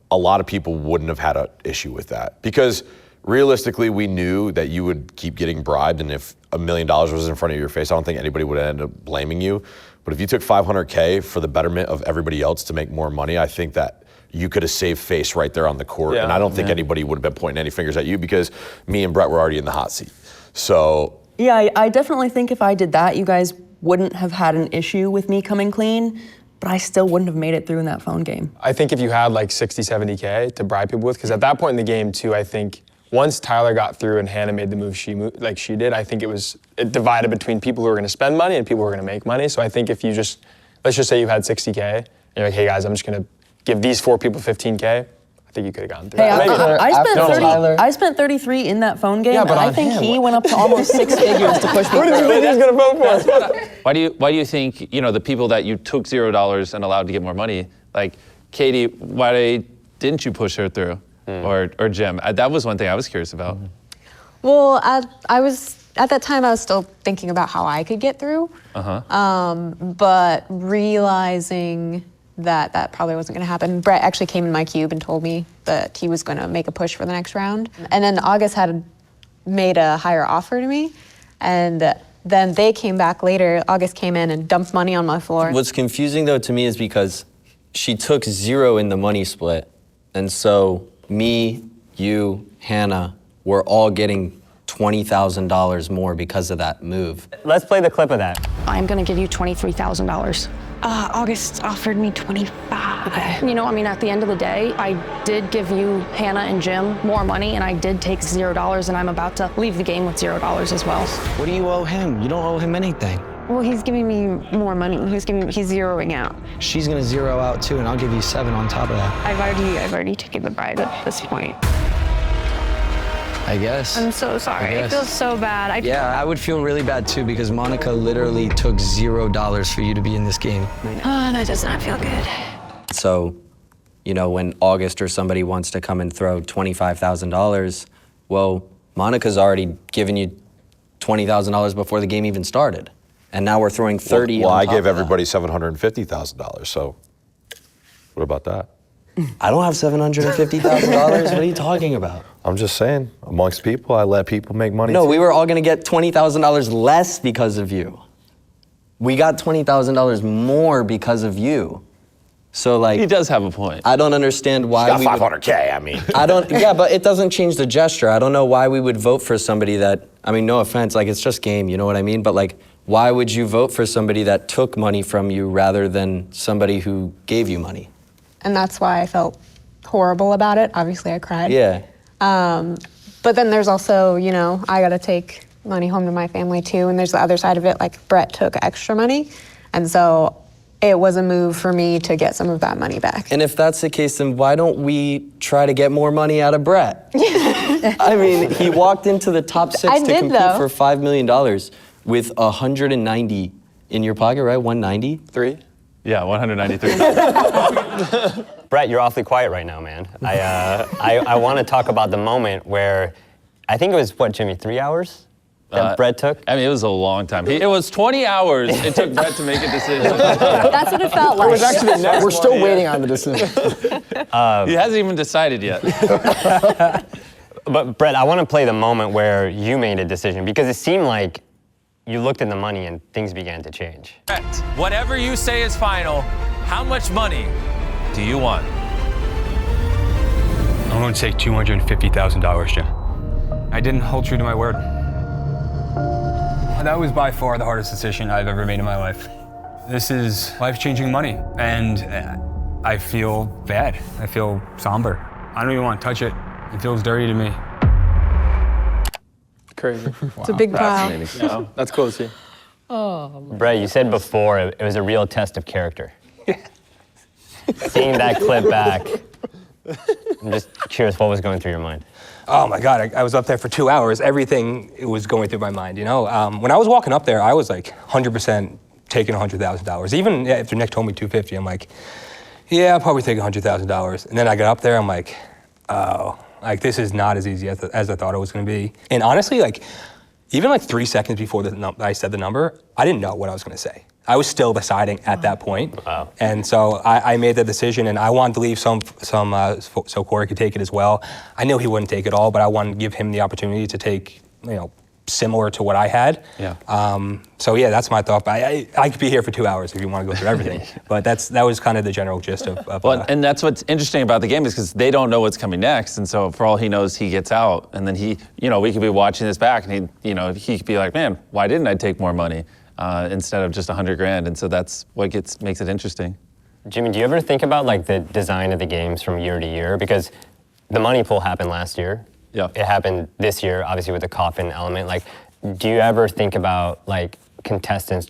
S8: a lot of people wouldn't have had an issue with that. Because realistically, we knew that you would keep getting bribed, and if $1 million was in front of your face, I don't think anybody would end up blaming you. But if you took $500K for the betterment of everybody else to make more money, I think that you could have saved face right there on the court. And I don't think anybody would have been pointing any fingers at you, because me and Brett were already in the hot seat. So.
S7: Yeah, I definitely think if I did that, you guys wouldn't have had an issue with me coming clean, but I still wouldn't have made it through in that phone game.
S5: I think if you had like 60, 70K to bribe people with, because at that point in the game too, I think once Tyler got through and Hannah made the move she did, I think it divided between people who were gonna spend money and people who were gonna make money. So I think if you just, let's just say you had 60K, and you're like, hey guys, I'm just gonna give these 4 people 15k, I think you could have gotten through.
S7: Hey, I spent 33 in that phone game, and I think he went up to almost 6 figures to push me through.
S5: What do you think he's gonna vote for?
S1: Why do you think, the people that you took $0 and allowed to get more money, like Katie, why didn't you push her through? Or Jim? That was one thing I was curious about.
S9: Well, I was, at that time, I was still thinking about how I could get through. But realizing that probably wasn't gonna happen. Brett actually came in my cube and told me that he was gonna make a push for the next round. And then August had made a higher offer to me. And then they came back later. August came in and dumped money on my floor.
S6: What's confusing though to me is because she took 0 in the money split. And so me, you, Hannah, we're all getting $20,000 more because of that move.
S3: Let's play the clip of that.
S17: I'm gonna give you $23,000. August offered me 25. Okay. At the end of the day, I did give you, Hannah and Jim, more money, and I did take $0, and I'm about to leave the game with $0 as well.
S18: What do you owe him? You don't owe him anything.
S17: Well, he's giving me more money. He's zeroing out.
S18: She's gonna zero out too, and I'll give you 7 on top of that.
S17: I've already taken the bribe at this point.
S18: I guess.
S17: I'm so sorry. It feels so bad.
S18: Yeah, I would feel really bad too, because Monika literally took $0 for you to be in this game.
S17: Oh, that does not feel good.
S6: So, when August or somebody wants to come and throw $25,000, well, Monika's already given you $20,000 before the game even started. And now we're throwing 30
S8: Well,
S6: on
S8: I
S6: top
S8: gave
S6: of that.
S8: everybody $750,000, so what about that?
S6: I don't have $750,000. What are you talking about?
S8: I'm just saying, amongst people, I let people make money.
S6: No,
S8: too.
S6: we were all gonna get $20,000 less because of you. We got $20,000 more because of you. So
S1: He does have a point.
S6: I don't understand why
S8: She's got $500K, I mean.
S6: Yeah, but it doesn't change the gesture. I don't know why we would vote for somebody that, no offense, it's just game, you know what I mean? But why would you vote for somebody that took money from you rather than somebody who gave you money?
S9: And that's why I felt horrible about it. Obviously, I cried.
S6: Yeah.
S9: But then there's also, I gotta take money home to my family too, and there's the other side of it, Brett took extra money, and so it was a move for me to get some of that money back.
S6: And if that's the case, then why don't we try to get more money out of Brett? He walked into the top 6 to compete for $5 million with 190 in your pocket, right? 190?
S5: 3?
S1: Yeah, 193.
S3: Brett, you're awfully quiet right now, man. I want to talk about the moment where, I think it was, Jimmy, 3 hours that Brett took?
S1: It was a long time. It was 20 hours it took Brett to make a decision.
S14: That's what it felt like.
S5: It was actually the
S2: We're still waiting on the decision.
S1: He hasn't even decided yet.
S3: But Brett, I want to play the moment where you made a decision, because it seemed like you looked at the money and things began to change.
S12: Brett, whatever you say is final. How much money do you want?
S11: I'm going to take $250,000, Jim. I didn't hold true to my word. That was by far the hardest decision I've ever made in my life. This is life-changing money, and I feel bad. I feel somber. I don't even want to touch it. It feels dirty to me.
S5: Crazy.
S9: It's a big pile.
S5: Yeah, that's cool to see.
S3: Brett, you said before it was a real test of character. Seeing that clip back, I'm just curious what was going through your mind.
S11: Oh my God, I was up there for 2 hours. Everything was going through my mind, When I was walking up there, I was 100% taking $100,000. Even after Nick told me 250, I'm like, yeah, I'll probably take $100,000. And then I got up there, I'm like, oh, this is not as easy as I thought it was gonna be. And honestly, even 3 seconds before I said the number, I didn't know what I was gonna say. I was still deciding at that point. Wow. And so I made the decision, and I wanted to leave some so Corey could take it as well. I knew he wouldn't take it all, but I wanted to give him the opportunity to take, similar to what I had.
S1: Yeah.
S11: So yeah, that's my thought. But I could be here for 2 hours if you want to go through everything. But that was kind of the general gist of
S1: well, and that's what's interesting about the game is because they don't know what's coming next, and so for all he knows, he gets out, and then we could be watching this back, and he could be like, man, why didn't I take more money instead of just $100,000? And so that's what makes it interesting.
S3: Jimmy, do you ever think about like the design of the games from year to year? Because the money pool happened last year.
S1: Yeah.
S3: It happened this year, obviously with the coffin element. Like, do you ever think about like contestants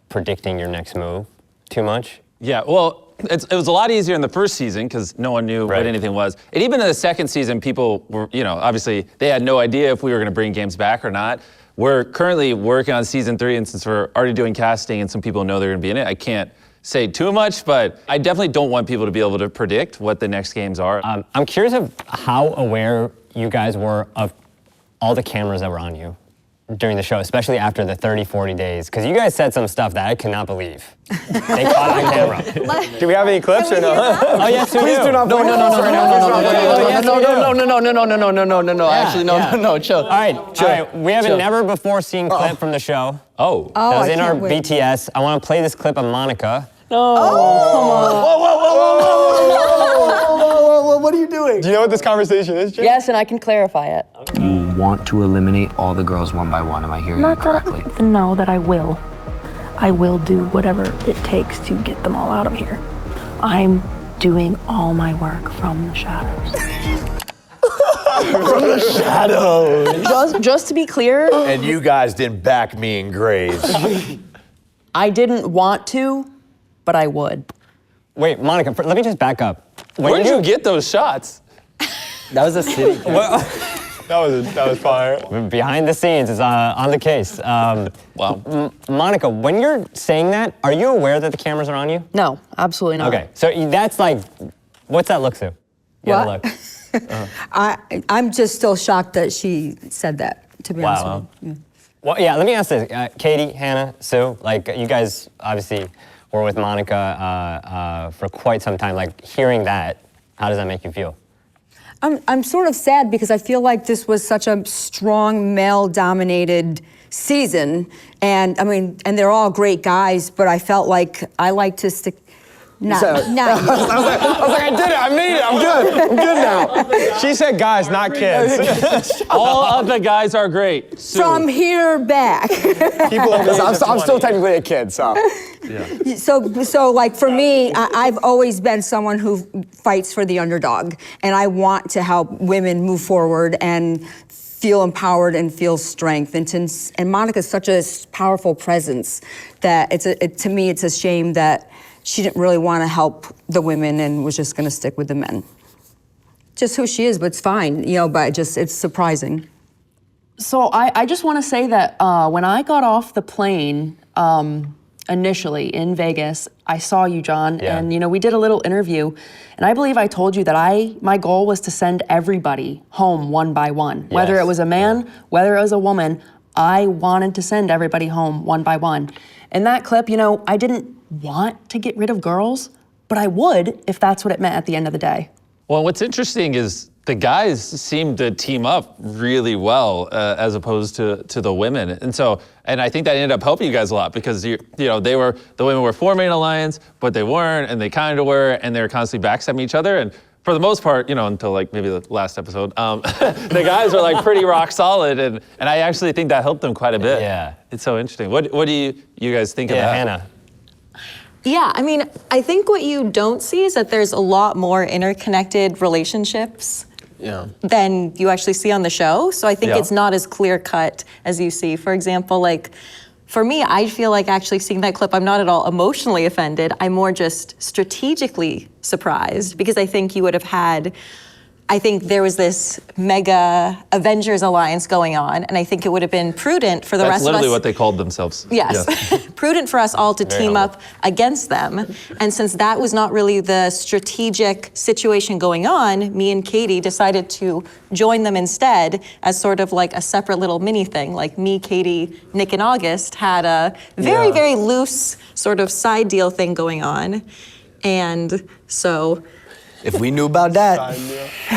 S3: predicting your next move too much?
S1: Yeah, well, it was a lot easier in the first season because no one knew what anything was. And even in the second season, people were, obviously they had no idea if we were going to bring games back or not. We're currently working on season 3, and since we're already doing casting and some people know they're going to be in it, I can't say too much, but I definitely don't want people to be able to predict what the next games are.
S3: I'm curious of how aware you guys were of all the cameras that were on you during the show, especially after the 30, 40 days, because you guys said some stuff that I could not believe. They caught on camera.
S5: Do we have any clips or no?
S3: Oh yes, we
S5: Please do not.
S18: No. Actually, no. Chill.
S3: All right. We have a never before seen clip from the show.
S1: Oh.
S3: That was in our BTS. I want to play this clip of Monika.
S18: No. Whoa, what are you doing?
S5: Do you know what this conversation is, Jim?
S7: Yes, and I can clarify it.
S18: You want to eliminate all the girls one by one. Am I hearing you correctly?
S17: No, that I will. I will do whatever it takes to get them all out of here. I'm doing all my work from the shadows.
S8: From the shadows.
S7: Just to be clear.
S8: And you guys didn't back me in grades.
S7: I didn't want to, but I would.
S3: Wait, Monika, let me just back up.
S1: Where did you get those shots?
S18: That was a city.
S5: That was fire.
S3: Behind the scenes is on the case.
S1: Wow.
S3: Monika, when you're saying that, are you aware that the cameras are on you?
S7: No, absolutely not.
S3: Okay, so that's like, what's that look to?
S4: What? I'm just still shocked that she said that, to be honest with you. Yeah.
S3: Well, yeah, let me ask this. Katie, Hannah, Sue, like you guys obviously were with Monika for quite some time. Like hearing that, how does that make you feel?
S4: I'm sort of sad because I feel like this was such a strong male-dominated season, and and they're all great guys, but I felt like I like to stick. Not
S5: I was like, I did it. I made it. I'm good. I'm good now. She said guys, not kids.
S1: All of the guys are great.
S4: From here back.
S2: I'm still technically a kid, so.
S1: Yeah.
S4: So like for me, I've always been someone who fights for the underdog, and I want to help women move forward and feel empowered and feel strength. And Monika's such a powerful presence that to me it's a shame that she didn't really want to help the women and was just going to stick with the men. Just who she is, but it's fine, but it's surprising.
S7: So I just want to say that when I got off the plane initially in Vegas, I saw you, John, and we did a little interview, and I believe I told you that my goal was to send everybody home one by one. Yes. Whether it was a man, whether it was a woman, I wanted to send everybody home one by one. In that clip, I didn't want to get rid of girls, but I would if that's what it meant at the end of the day.
S1: Well, what's interesting is the guys seem to team up really well as opposed to the women, and I think that ended up helping you guys a lot because the women were forming an alliance, but they weren't, and they kind of were, and they were constantly backstabbing each other, and for the most part, until like maybe the last episode, the guys are like pretty rock solid, and I actually think that helped them quite a bit.
S3: Yeah,
S1: it's so interesting. What do you guys think of that?
S3: Hannah.
S14: Yeah, I think what you don't see is that there's a lot more interconnected relationships than you actually see on the show. So I think it's not as clear cut as you see. For example, like for me, I feel like actually seeing that clip, I'm not at all emotionally offended. I'm more just strategically surprised because I think you would have had I think there was this mega Avengers alliance going on, and I think it would have been prudent for the rest of us.
S1: That's literally what they called themselves.
S14: Yes, prudent for us all to team up against them. And since that was not really the strategic situation going on, me and Katie decided to join them instead as sort of like a separate little mini thing. Like me, Katie, Nick, and August had a very, very loose sort of side deal thing going on. And so...
S6: If we knew about that.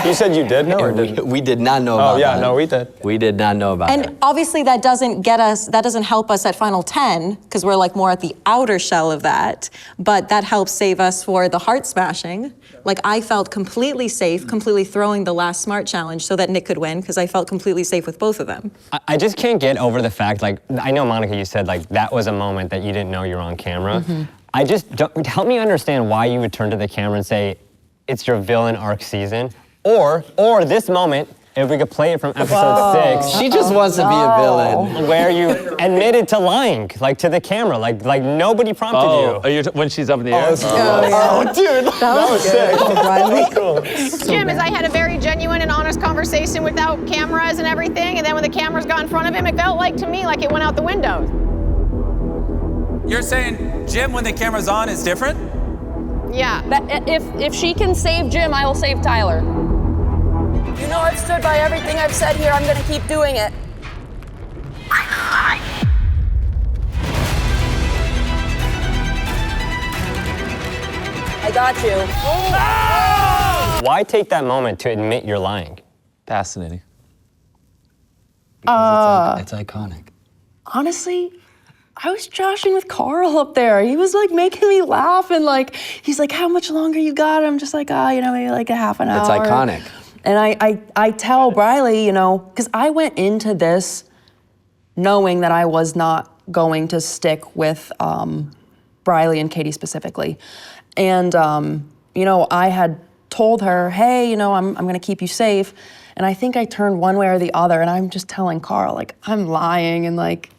S5: You said you did know or didn't?
S6: We did not know about that.
S5: Oh yeah, no, we did.
S6: We did not know about that.
S14: And obviously that doesn't help us at Final 10, because we're like more at the outer shell of that, but that helps save us for the heart smashing. Like I felt completely safe, completely throwing the last smart challenge so that Nick could win, because I felt completely safe with both of them.
S3: I just can't get over the fact, like, I know, Monika, you said, like, that was a moment that you didn't know you were on camera. I just don't, help me understand why you would turn to the camera and say, it's your villain arc season, or this moment, if we could play it from episode 6.
S6: She just wants to be a villain.
S3: Where you admitted to lying, like to the camera, like nobody prompted you.
S1: When she's up in the air?
S5: Dude, that was sick. Cool.
S19: Jim, as I had a very genuine and honest conversation without cameras and everything, and then when the cameras got in front of him, it felt like to me like it went out the window.
S20: You're saying Jim, when the camera's on, is different?
S19: Yeah.
S17: If she can save Jim, I will save Tyler.
S7: You know I've stood by everything I've said here. I'm gonna keep doing it. I got you.
S3: Why take that moment to admit you're lying?
S1: Fascinating.
S6: It's iconic.
S7: Honestly, I was joshing with Carl up there. He was like making me laugh and like, he's like, how much longer you got? I'm just like, maybe like a half an hour.
S6: It's iconic.
S7: And I tell Briley, because I went into this knowing that I was not going to stick with Briley and Katie specifically. And, I had told her, hey, I'm gonna keep you safe. And I think I turned one way or the other, and I'm just telling Carl, like, I'm lying, and like,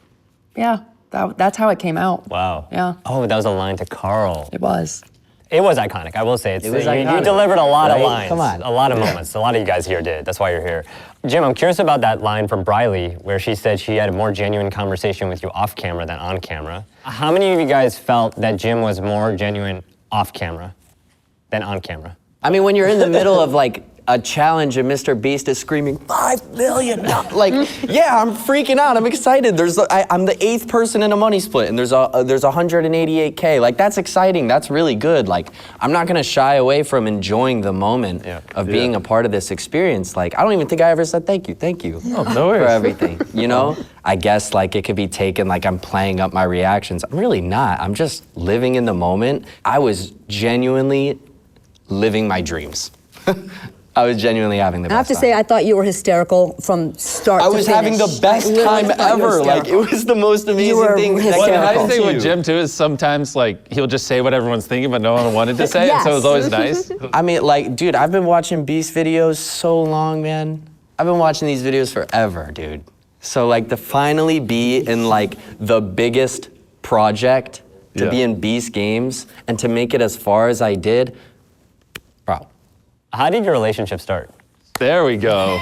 S7: yeah. That's how it came out.
S3: Wow.
S7: Yeah.
S3: Oh, that was a line to Carl.
S7: It was.
S3: It was iconic, I will say.
S6: It was
S3: you
S6: iconic.
S3: delivered a lot of lines.
S6: Come on.
S3: A lot of moments. A lot of you guys here did. That's why you're here. Jim, I'm curious about that line from Briley where she said she had a more genuine conversation with you off camera than on camera. How many of you guys felt that Jim was more genuine off camera than on camera?
S6: I mean, when you're in the middle of like a challenge and MrBeast is screaming, $5 million. Like, yeah, I'm freaking out. I'm excited. I'm the 8th person in a money split, and there's 188K. Like, that's exciting. That's really good. Like, I'm not gonna shy away from enjoying the moment of being a part of this experience. Like, I don't even think I ever said thank you.
S1: Oh, no worries.
S6: For everything, I guess like it could be taken like I'm playing up my reactions. I'm really not. I'm just living in the moment. I was genuinely living my dreams. I was genuinely having the best time.
S4: I have to say, I thought you were hysterical from start to finish.
S6: I was having the best time ever. Like, it was the most amazing thing.
S1: The nice thing with Jim, too, is sometimes, like, he'll just say what everyone's thinking, but no one wanted to say it, so it was always nice.
S6: I mean, like, dude, I've been watching Beast videos so long, man. I've been watching these videos forever, dude. So, like, to finally be in, like, the biggest project, to be in Beast games, and to make it as far as I did, bro.
S3: How did your relationship start?
S1: There we go.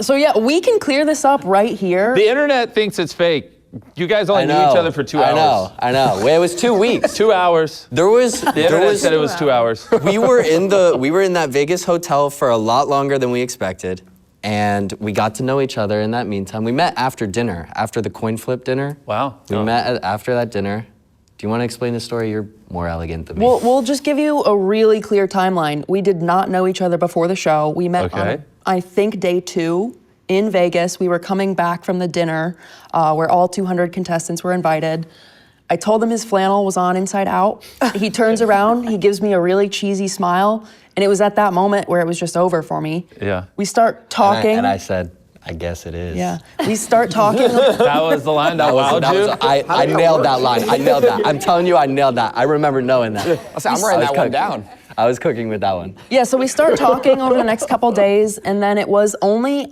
S7: So yeah, we can clear this up right here.
S1: The internet thinks it's fake. You guys only knew each other for 2 hours.
S6: I know. Well, it was 2 weeks.
S1: 2 hours.
S6: The
S1: internet said it was 2 hours.
S6: We were in that Vegas hotel for a lot longer than we expected, and we got to know each other in that meantime. We met after dinner, after the coin flip dinner.
S1: Wow.
S6: We met after that dinner. Do you want to explain the story? You're more elegant than me.
S7: We'll just give you a really clear timeline. We did not know each other before the show. We met on, I think, day 2 in Vegas. We were coming back from the dinner where all 200 contestants were invited. I told him his flannel was on inside out. He turns around, he gives me a really cheesy smile, and it was at that moment where it was just over for me.
S1: Yeah.
S7: We start talking.
S6: And I said, I guess it is.
S7: Yeah. We start talking.
S1: That was the line that wowed you?
S6: I nailed that line. I nailed that. I'm telling you, I nailed that. I remember knowing that.
S2: I'm writing that one down.
S6: I was cooking with that one.
S7: Yeah, so we start talking over the next couple days, and then it was only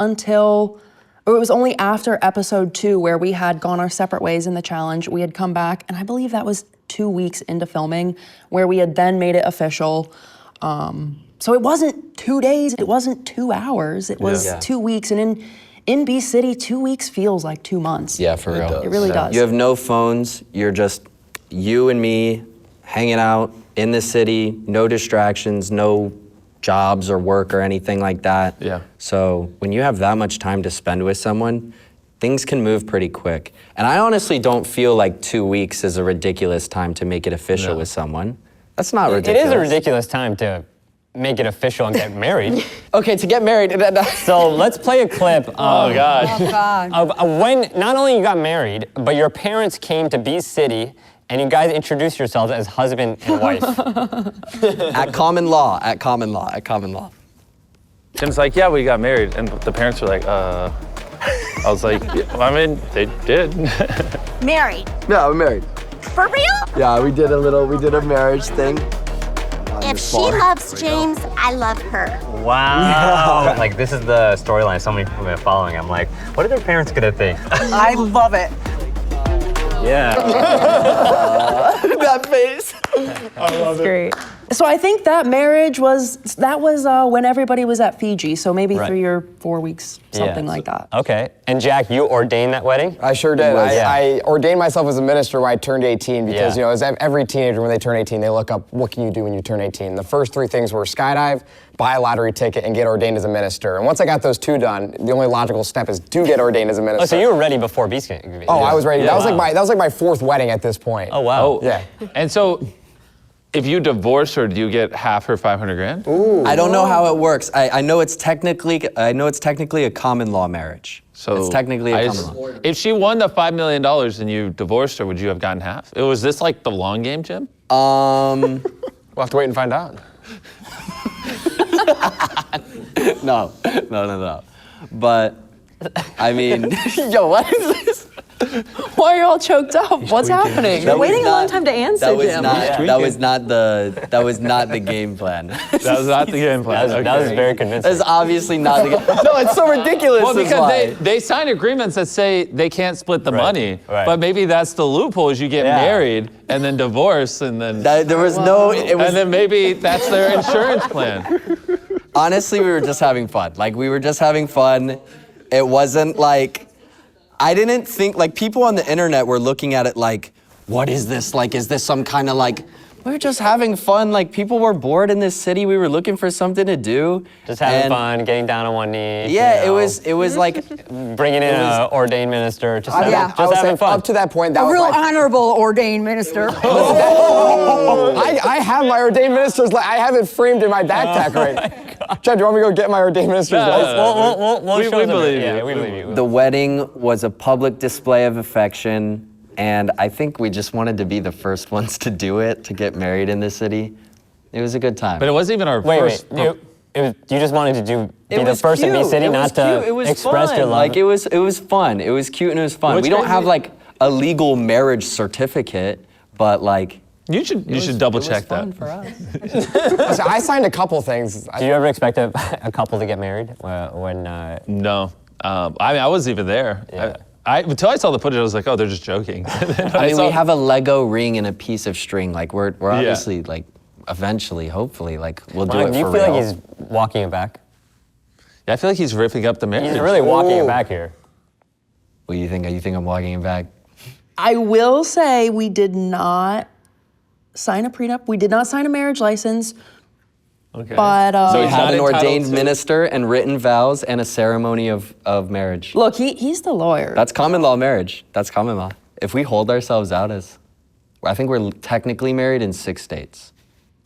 S7: after episode 2 where we had gone our separate ways in the challenge. We had come back, and I believe that was 2 weeks into filming, where we had then made it official. So it wasn't 2 days, it wasn't 2 hours, it was 2 weeks. And in Beast City, 2 weeks feels like 2 months.
S6: Yeah, for real.
S7: It really does.
S6: You have no phones, you're just you and me hanging out in the city, no distractions, no jobs or work or anything like that.
S1: Yeah.
S6: So when you have that much time to spend with someone, things can move pretty quick. And I honestly don't feel like 2 weeks is a ridiculous time to make it official with someone. That's not ridiculous.
S3: It is a ridiculous time to make it official and get married.
S6: Okay, to get married.
S3: So let's play a clip
S1: Oh, God.
S3: of when not only you got married, but your parents came to Beast City and you guys introduced yourselves as husband and wife.
S6: At common law.
S1: Tim's like, yeah, we got married. And the parents were like, I was like, yeah, I mean, they did.
S21: Married.
S18: Yeah, we're married.
S21: For real?
S18: Yeah, we did a marriage thing.
S21: If she loves James, I love her.
S3: Wow. Like, this is the storyline so many people have been following. I'm like, what are their parents gonna think?
S21: I love it.
S3: Yeah.
S18: That face.
S7: I love it. Great. So I think that marriage was when everybody was at Fiji, so maybe 3 or 4 weeks, something like that.
S3: Okay. And Jack, you ordained that wedding?
S2: I sure did. I ordained myself as a minister when I turned 18 because, you know, as every teenager, when they turn 18, they look up, what can you do when you turn 18? The first 3 things were skydive, buy a lottery ticket, and get ordained as a minister. And once I got those 2 done, the only logical step is to get ordained as a minister.
S3: Oh, so you were ready before Beast Game?
S2: Oh, I was ready. That was like my 4th wedding at this point.
S3: Oh, wow.
S2: Yeah.
S1: And so, if you divorce her, do you get half her 500 grand?
S6: Ooh. I don't know how it works. I know it's technically a common law marriage.
S1: So
S6: it's technically a common law.
S1: If she won the $5 million and you divorced her, would you have gotten half? Was this like the long game, Jim?
S5: We'll have to wait and find out.
S6: No. But I mean, yo, what is this?
S7: Why are you all choked up? What's happening?
S14: You're waiting a long time to answer, Jim.
S6: That was not the game plan.
S1: That was not the game plan.
S3: That was very convincing.
S6: That's obviously not the game. No, it's so ridiculous.
S1: Well, because they sign agreements that say they can't split the money, but maybe that's the loophole: is you get married and then divorce, and then
S6: there was no.
S1: And then maybe that's their insurance plan.
S6: Honestly, we were just having fun. Like we were just having fun. It wasn't like. I didn't think, like, people on the internet were looking at it like, what is this? Like, is this some kind of, like, we were just having fun. Like, people were bored in this city. We were looking for something to do.
S3: Just having fun, getting down on one knee.
S6: Yeah, it was like...
S3: Bringing in an ordained minister, just having fun.
S2: Up to that point, that
S4: a
S2: was
S4: real
S2: like,
S4: honorable ordained minister.
S2: I have my ordained minister's I have it framed in my backpack right now. Chad, do you want me to go get my ordained minister's license?
S1: We believe you.
S3: Yeah, we believe you.
S6: The wedding was a public display of affection, and I think we just wanted to be the first ones to do it, to get married in this city. It was a good time.
S1: But it wasn't even our first.
S3: You just wanted to be the first in Beast City, not to express your love.
S6: Like it was fun. It was cute and it was fun. We don't have like a legal marriage certificate, but like.
S1: You should double check that.
S6: For us.
S2: Listen, I signed a couple things.
S3: Do you ever expect a couple to get married when?
S1: No, I mean I wasn't even there.
S3: Yeah.
S1: Until I saw the footage, I was like, oh, they're just joking.
S6: I mean, we have a Lego ring and a piece of string. Like we're obviously like eventually, hopefully, like we'll do it for real.
S3: Do you feel like he's walking it back?
S1: Yeah, I feel like he's ripping up the marriage.
S3: He's really walking it back here.
S6: What do you think? You think I'm walking it back?
S7: I will say we did not sign a prenup. We did not sign a marriage license.
S1: Okay.
S7: But
S6: so we have an ordained minister and written vows and a ceremony of marriage.
S7: Look, he's the lawyer.
S6: That's common law marriage. That's common law. If we hold ourselves out as, I think we're technically married in 6 states.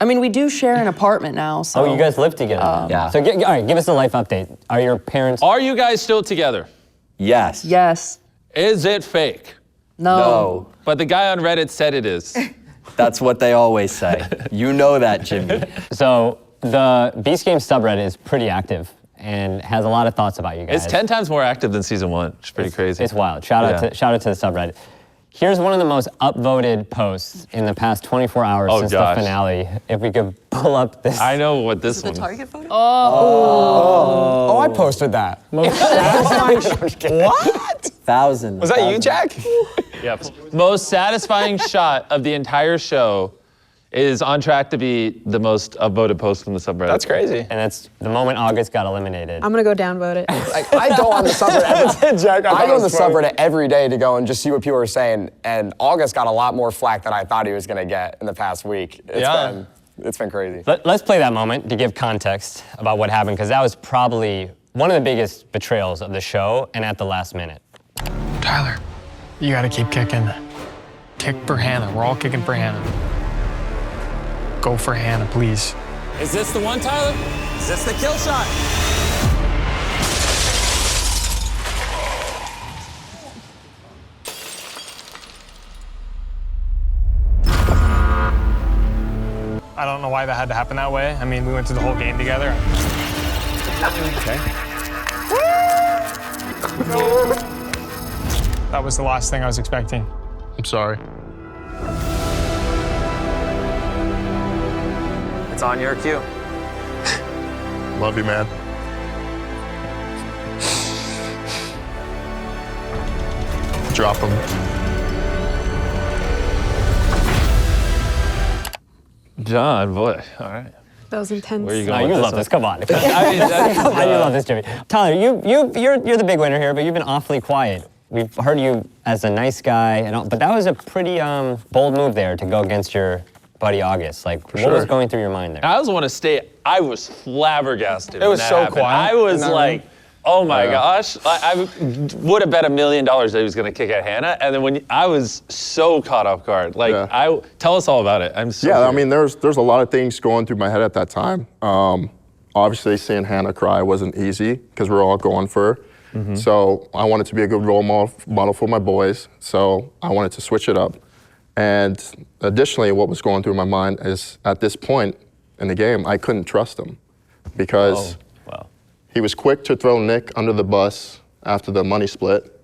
S7: I mean, we do share an apartment now, so.
S3: Oh, you guys live together.
S6: Yeah.
S3: So all right, give us a life update. Are your parents?
S1: Are you guys still together?
S6: Yes.
S7: Yes.
S1: Is it fake?
S7: No.
S1: But the guy on Reddit said it is.
S6: That's what they always say. You know that, Jimmy.
S3: So the Beast Game subreddit is pretty active and has a lot of thoughts about you guys.
S1: It's 10 times more active than season 1. It's pretty crazy.
S3: It's wild. Shout out to the subreddit. Here's one of the most upvoted posts in the past 24 hours since the finale. If we could pull up this.
S1: I know what this one
S14: The Target photo?
S2: Oh, I posted that.
S5: What?
S6: 1,000.
S5: Was that you, Jack?
S1: Yep. Most satisfying shot of the entire show is on track to be the most upvoted post from the subreddit.
S5: That's crazy.
S3: And that's the moment August got eliminated.
S9: I'm gonna go downvote it.
S2: I go on the subreddit. I go on the subreddit every day to go and just see what people are saying. And August got a lot more flack than I thought he was going to get in the past week. It's been crazy.
S3: Let's play that moment to give context about what happened, because that was probably one of the biggest betrayals of the show, and at the last minute.
S5: Tyler, you got to keep kicking. Kick for Hannah. We're all kicking for Hannah. Go for Hannah, please.
S20: Is this the one, Tyler? Is this the kill shot?
S5: I don't know why that had to happen that way. I mean, we went through the whole game together. Okay. That was the last thing I was expecting. I'm sorry.
S20: It's on your cue.
S10: Love you, man. Drop him.
S1: John, boy, all right.
S9: That was intense.
S1: Where are you
S3: No,
S1: going?
S3: you
S1: with
S3: love this. Come on.
S1: I mean,
S3: How do you love this, Jimmy? Tyler, you're the big winner here, but you've been awfully quiet. We've heard you as a nice guy, and all, but that was a pretty bold move there to go against your buddy August. Like, what was going through your mind there?
S1: I also want to state, I was flabbergasted.
S5: It was
S1: when that
S5: so
S1: happened.
S5: quiet.
S1: I was like, oh my gosh. I would have bet $1 million that he was going to kick at Hannah. And then I was so caught off guard. Like, tell us all about it. I'm so
S10: I mean, there's a lot of things going through my head at that time. Obviously, seeing Hannah cry wasn't easy because we're all going for her. So I wanted to be a good role model for my boys. So I wanted to switch it up. And additionally, what was going through my mind is at this point in the game, I couldn't trust him because he was quick to throw Nick under the bus after the money split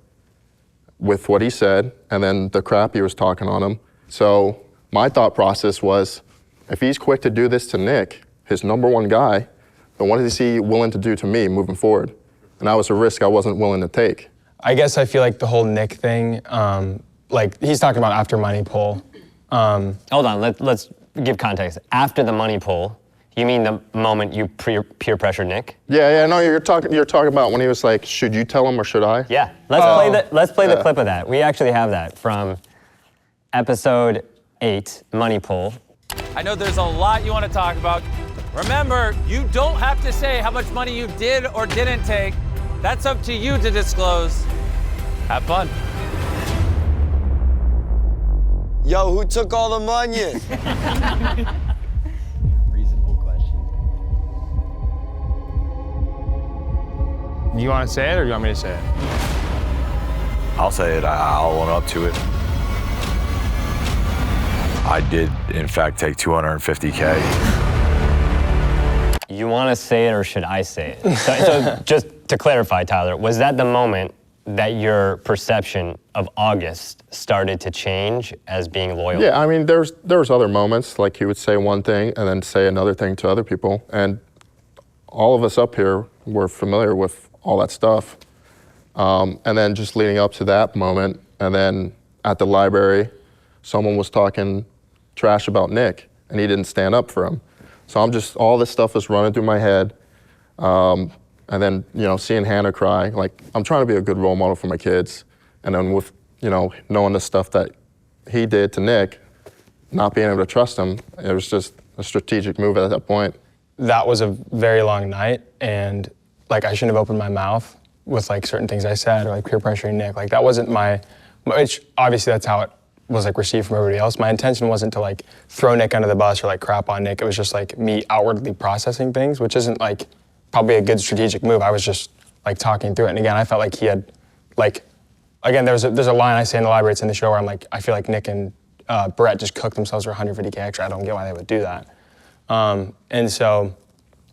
S10: with what he said and then the crap he was talking on him. So my thought process was, if he's quick to do this to Nick, his #1 guy, then what is he willing to do to me moving forward? And that was a risk I wasn't willing to take.
S5: I guess I feel like the whole Nick thing, like he's talking about after money pull.
S3: Hold on, let's give context. After the money pull, you mean the moment you peer pressured Nick?
S10: Yeah, no, you're talking about when he was like, should you tell him or should I?
S3: Yeah, let's play the clip of that. We actually have that from episode 8, Money Pull.
S20: I know there's a lot you want to talk about. Remember, you don't have to say how much money you did or didn't take. That's up to you to disclose. Have fun.
S13: Yo, who took all the money?
S5: Reasonable question. You want to say it or do you want me to say it?
S8: I'll say it. I'll own up to it. I did, in fact, take $250K.
S3: You want to say it or should I say it? So just to clarify, Tyler, was that the moment that your perception of August started to change as being loyal?
S10: Yeah, I mean, there was other moments, like he would say one thing and then say another thing to other people. And all of us up here were familiar with all that stuff. And then just leading up to that moment, and then at the library, someone was talking trash about Nick, and he didn't stand up for him. So all this stuff was running through my head. And then, seeing Hannah cry, like, I'm trying to be a good role model for my kids. And then with, knowing the stuff that he did to Nick, not being able to trust him, it was just a strategic move at that point.
S5: That was a very long night, and like, I shouldn't have opened my mouth with like certain things I said, or like peer pressuring Nick. Like, that wasn't which obviously that's how it was like received from everybody else. My intention wasn't to like throw Nick under the bus or like crap on Nick. It was just like me outwardly processing things, which isn't like probably a good strategic move. I was just like talking through it. And again, I felt like he had like, again, there's a line I say in the library, it's in the show, where I'm like, I feel like Nick and Brett just cooked themselves for $150K extra. I don't get why they would do that. And so,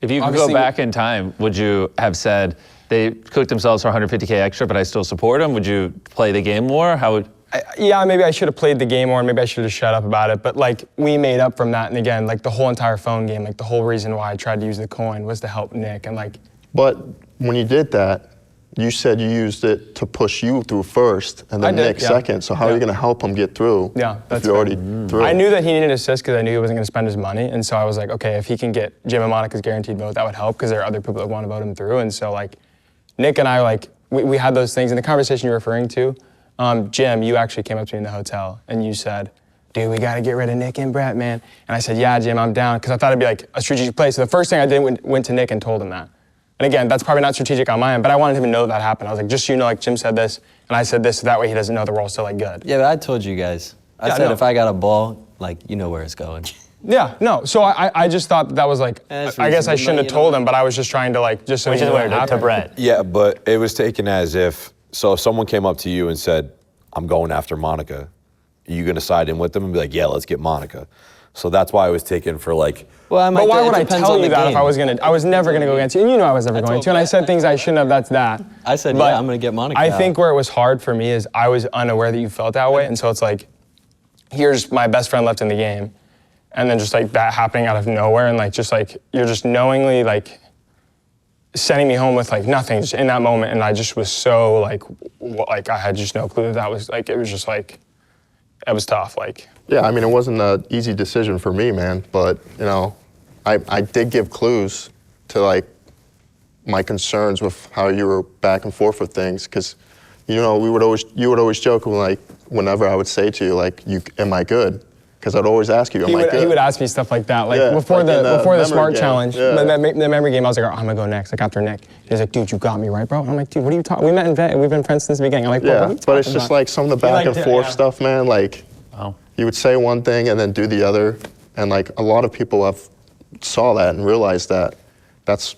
S1: if you could go back in time, would you have said they cooked themselves for $150K extra, but I still support them? Would you play the game more? How would?
S5: Yeah, maybe I should have played the game more, and maybe I should have shut up about it. But like, we made up from that, and again, like the whole entire phone game, like the whole reason why I tried to use the coin was to help Nick, and like.
S10: But when you did that, you said you used it to push you through first, and then Nick second. So how are you going to help him get through?
S5: Yeah, that's
S10: if you're already through.
S5: I knew that he needed assist because I knew he wasn't going to spend his money, and so I was like, okay, if he can get Jim and Monika's guaranteed vote, that would help because there are other people that want to vote him through. And so like, Nick and I like we had those things in the conversation you're referring to. Jim, you actually came up to me in the hotel and you said, dude, we got to get rid of Nick and Brett, man. And I said, yeah, Jim, I'm down, because I thought it'd be like a strategic play. So the first thing I did went to Nick and told him that. And again, that's probably not strategic on my end, but I wanted him to know that happened. I was like, just so you know, like Jim said this, and I said this, so that way he doesn't know that we're all still like good.
S6: Yeah, but I told you guys. I said if I got a ball, like, you know where it's going.
S5: Yeah, no, so I just thought that was like, I guess I shouldn't have told him, but I was just trying to like, just so
S3: Which
S5: he
S3: is
S5: knew
S3: weird,
S5: what
S3: to Brett.
S8: Yeah, but it was taken as if someone came up to you and said, I'm going after Monika. Are you going to side in with them and be like, yeah, let's get Monika? So that's why I was taken for like.
S5: Well, but why would I tell you that if I was gonna? I was never gonna go against you, and you know I was never going to. And I said things I shouldn't have. That's that.
S6: I said,
S5: but
S6: yeah, I'm gonna get Monika.
S5: I think where it was hard for me is I was unaware that you felt that way, and so it's like, here's my best friend left in the game, and then just like that happening out of nowhere, and like just like you're just knowingly like sending me home with like nothing just in that moment, and I just was so like I had just no clue that was like it was just like it was tough like.
S10: Yeah, I mean, it wasn't an easy decision for me, man, but, you know, I did give clues to, like, my concerns with how you were back and forth with things, because, you know, you would always joke, like, whenever I would say to you, like, am I good? Because I'd always ask you, am I good?
S5: He would ask me stuff like that, like,
S10: yeah,
S5: before
S10: like
S5: the smart
S10: game.
S5: challenge,
S10: yeah.
S5: the memory game, I was like, oh, I'm gonna go next, like, after Nick. He's like, dude, you got me, right, bro? And I'm like, dude, what are you talking? We met in vet, and we've been friends since the beginning. I'm like,
S10: yeah,
S5: what are you
S10: but it's
S5: talking
S10: just
S5: about?
S10: like some of the back and forth stuff, man, like, you would say one thing and then do the other, and like a lot of people have saw that and realized that. That's,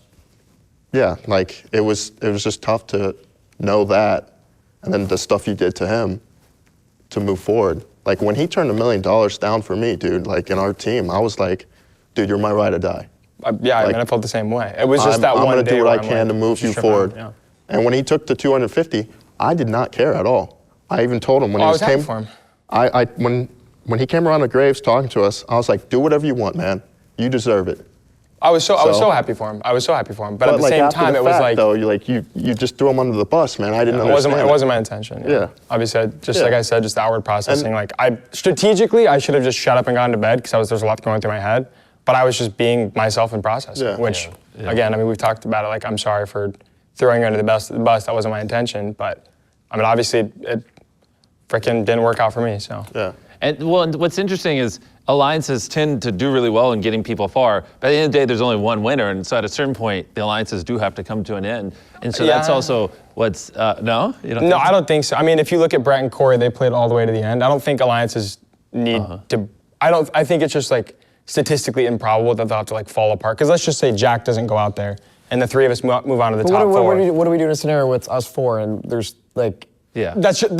S10: yeah, like it was just tough to know that, and then the stuff you did to him to move forward. Like when he turned $1 million down for me, dude, like in our team, I was like, dude, you're my ride or die.
S5: Yeah,
S10: like,
S5: I mean, I felt the same way. It was just that one day.
S10: I'm gonna do what I
S5: I'm
S10: can
S5: like,
S10: to move you forward.
S5: Yeah.
S10: And when he took the 250, I did not care at all. I even told him when
S5: I
S10: he
S5: was happy for him.
S10: When he came around the graves talking to us, I was like, do whatever you want, man. You deserve it.
S5: I was so happy for him. I was so happy for him. But at the
S10: like,
S5: same
S10: after
S5: time,
S10: the
S5: it was
S10: fact,
S5: like
S10: though, you just threw him under the bus, man. I didn't understand.
S5: It wasn't my intention.
S10: Yeah.
S5: Obviously, like I said, just the outward processing. Like strategically, I should have just shut up and gone to bed because there's a lot going through my head. But I was just being myself and processing, which again, I mean, we've talked about it. Like I'm sorry for throwing you under the bus. That wasn't my intention. But I mean, obviously, it freaking didn't work out for me. So
S10: yeah.
S1: And well, what's interesting is alliances tend to do really well in getting people far. But at the end of the day, there's only one winner, and so at a certain point, the alliances do have to come to an end. And so that's also what's no, you don't.
S5: No, I don't think so. I mean, if you look at Brett and Corey, they played all the way to the end. I don't think alliances need to. I think it's just like statistically improbable that they'll have to like fall apart. Because let's just say Jack doesn't go out there, and the three of us move on to the top four.
S2: What do we do in a scenario with us four and there's like.
S1: Yeah.
S5: That's just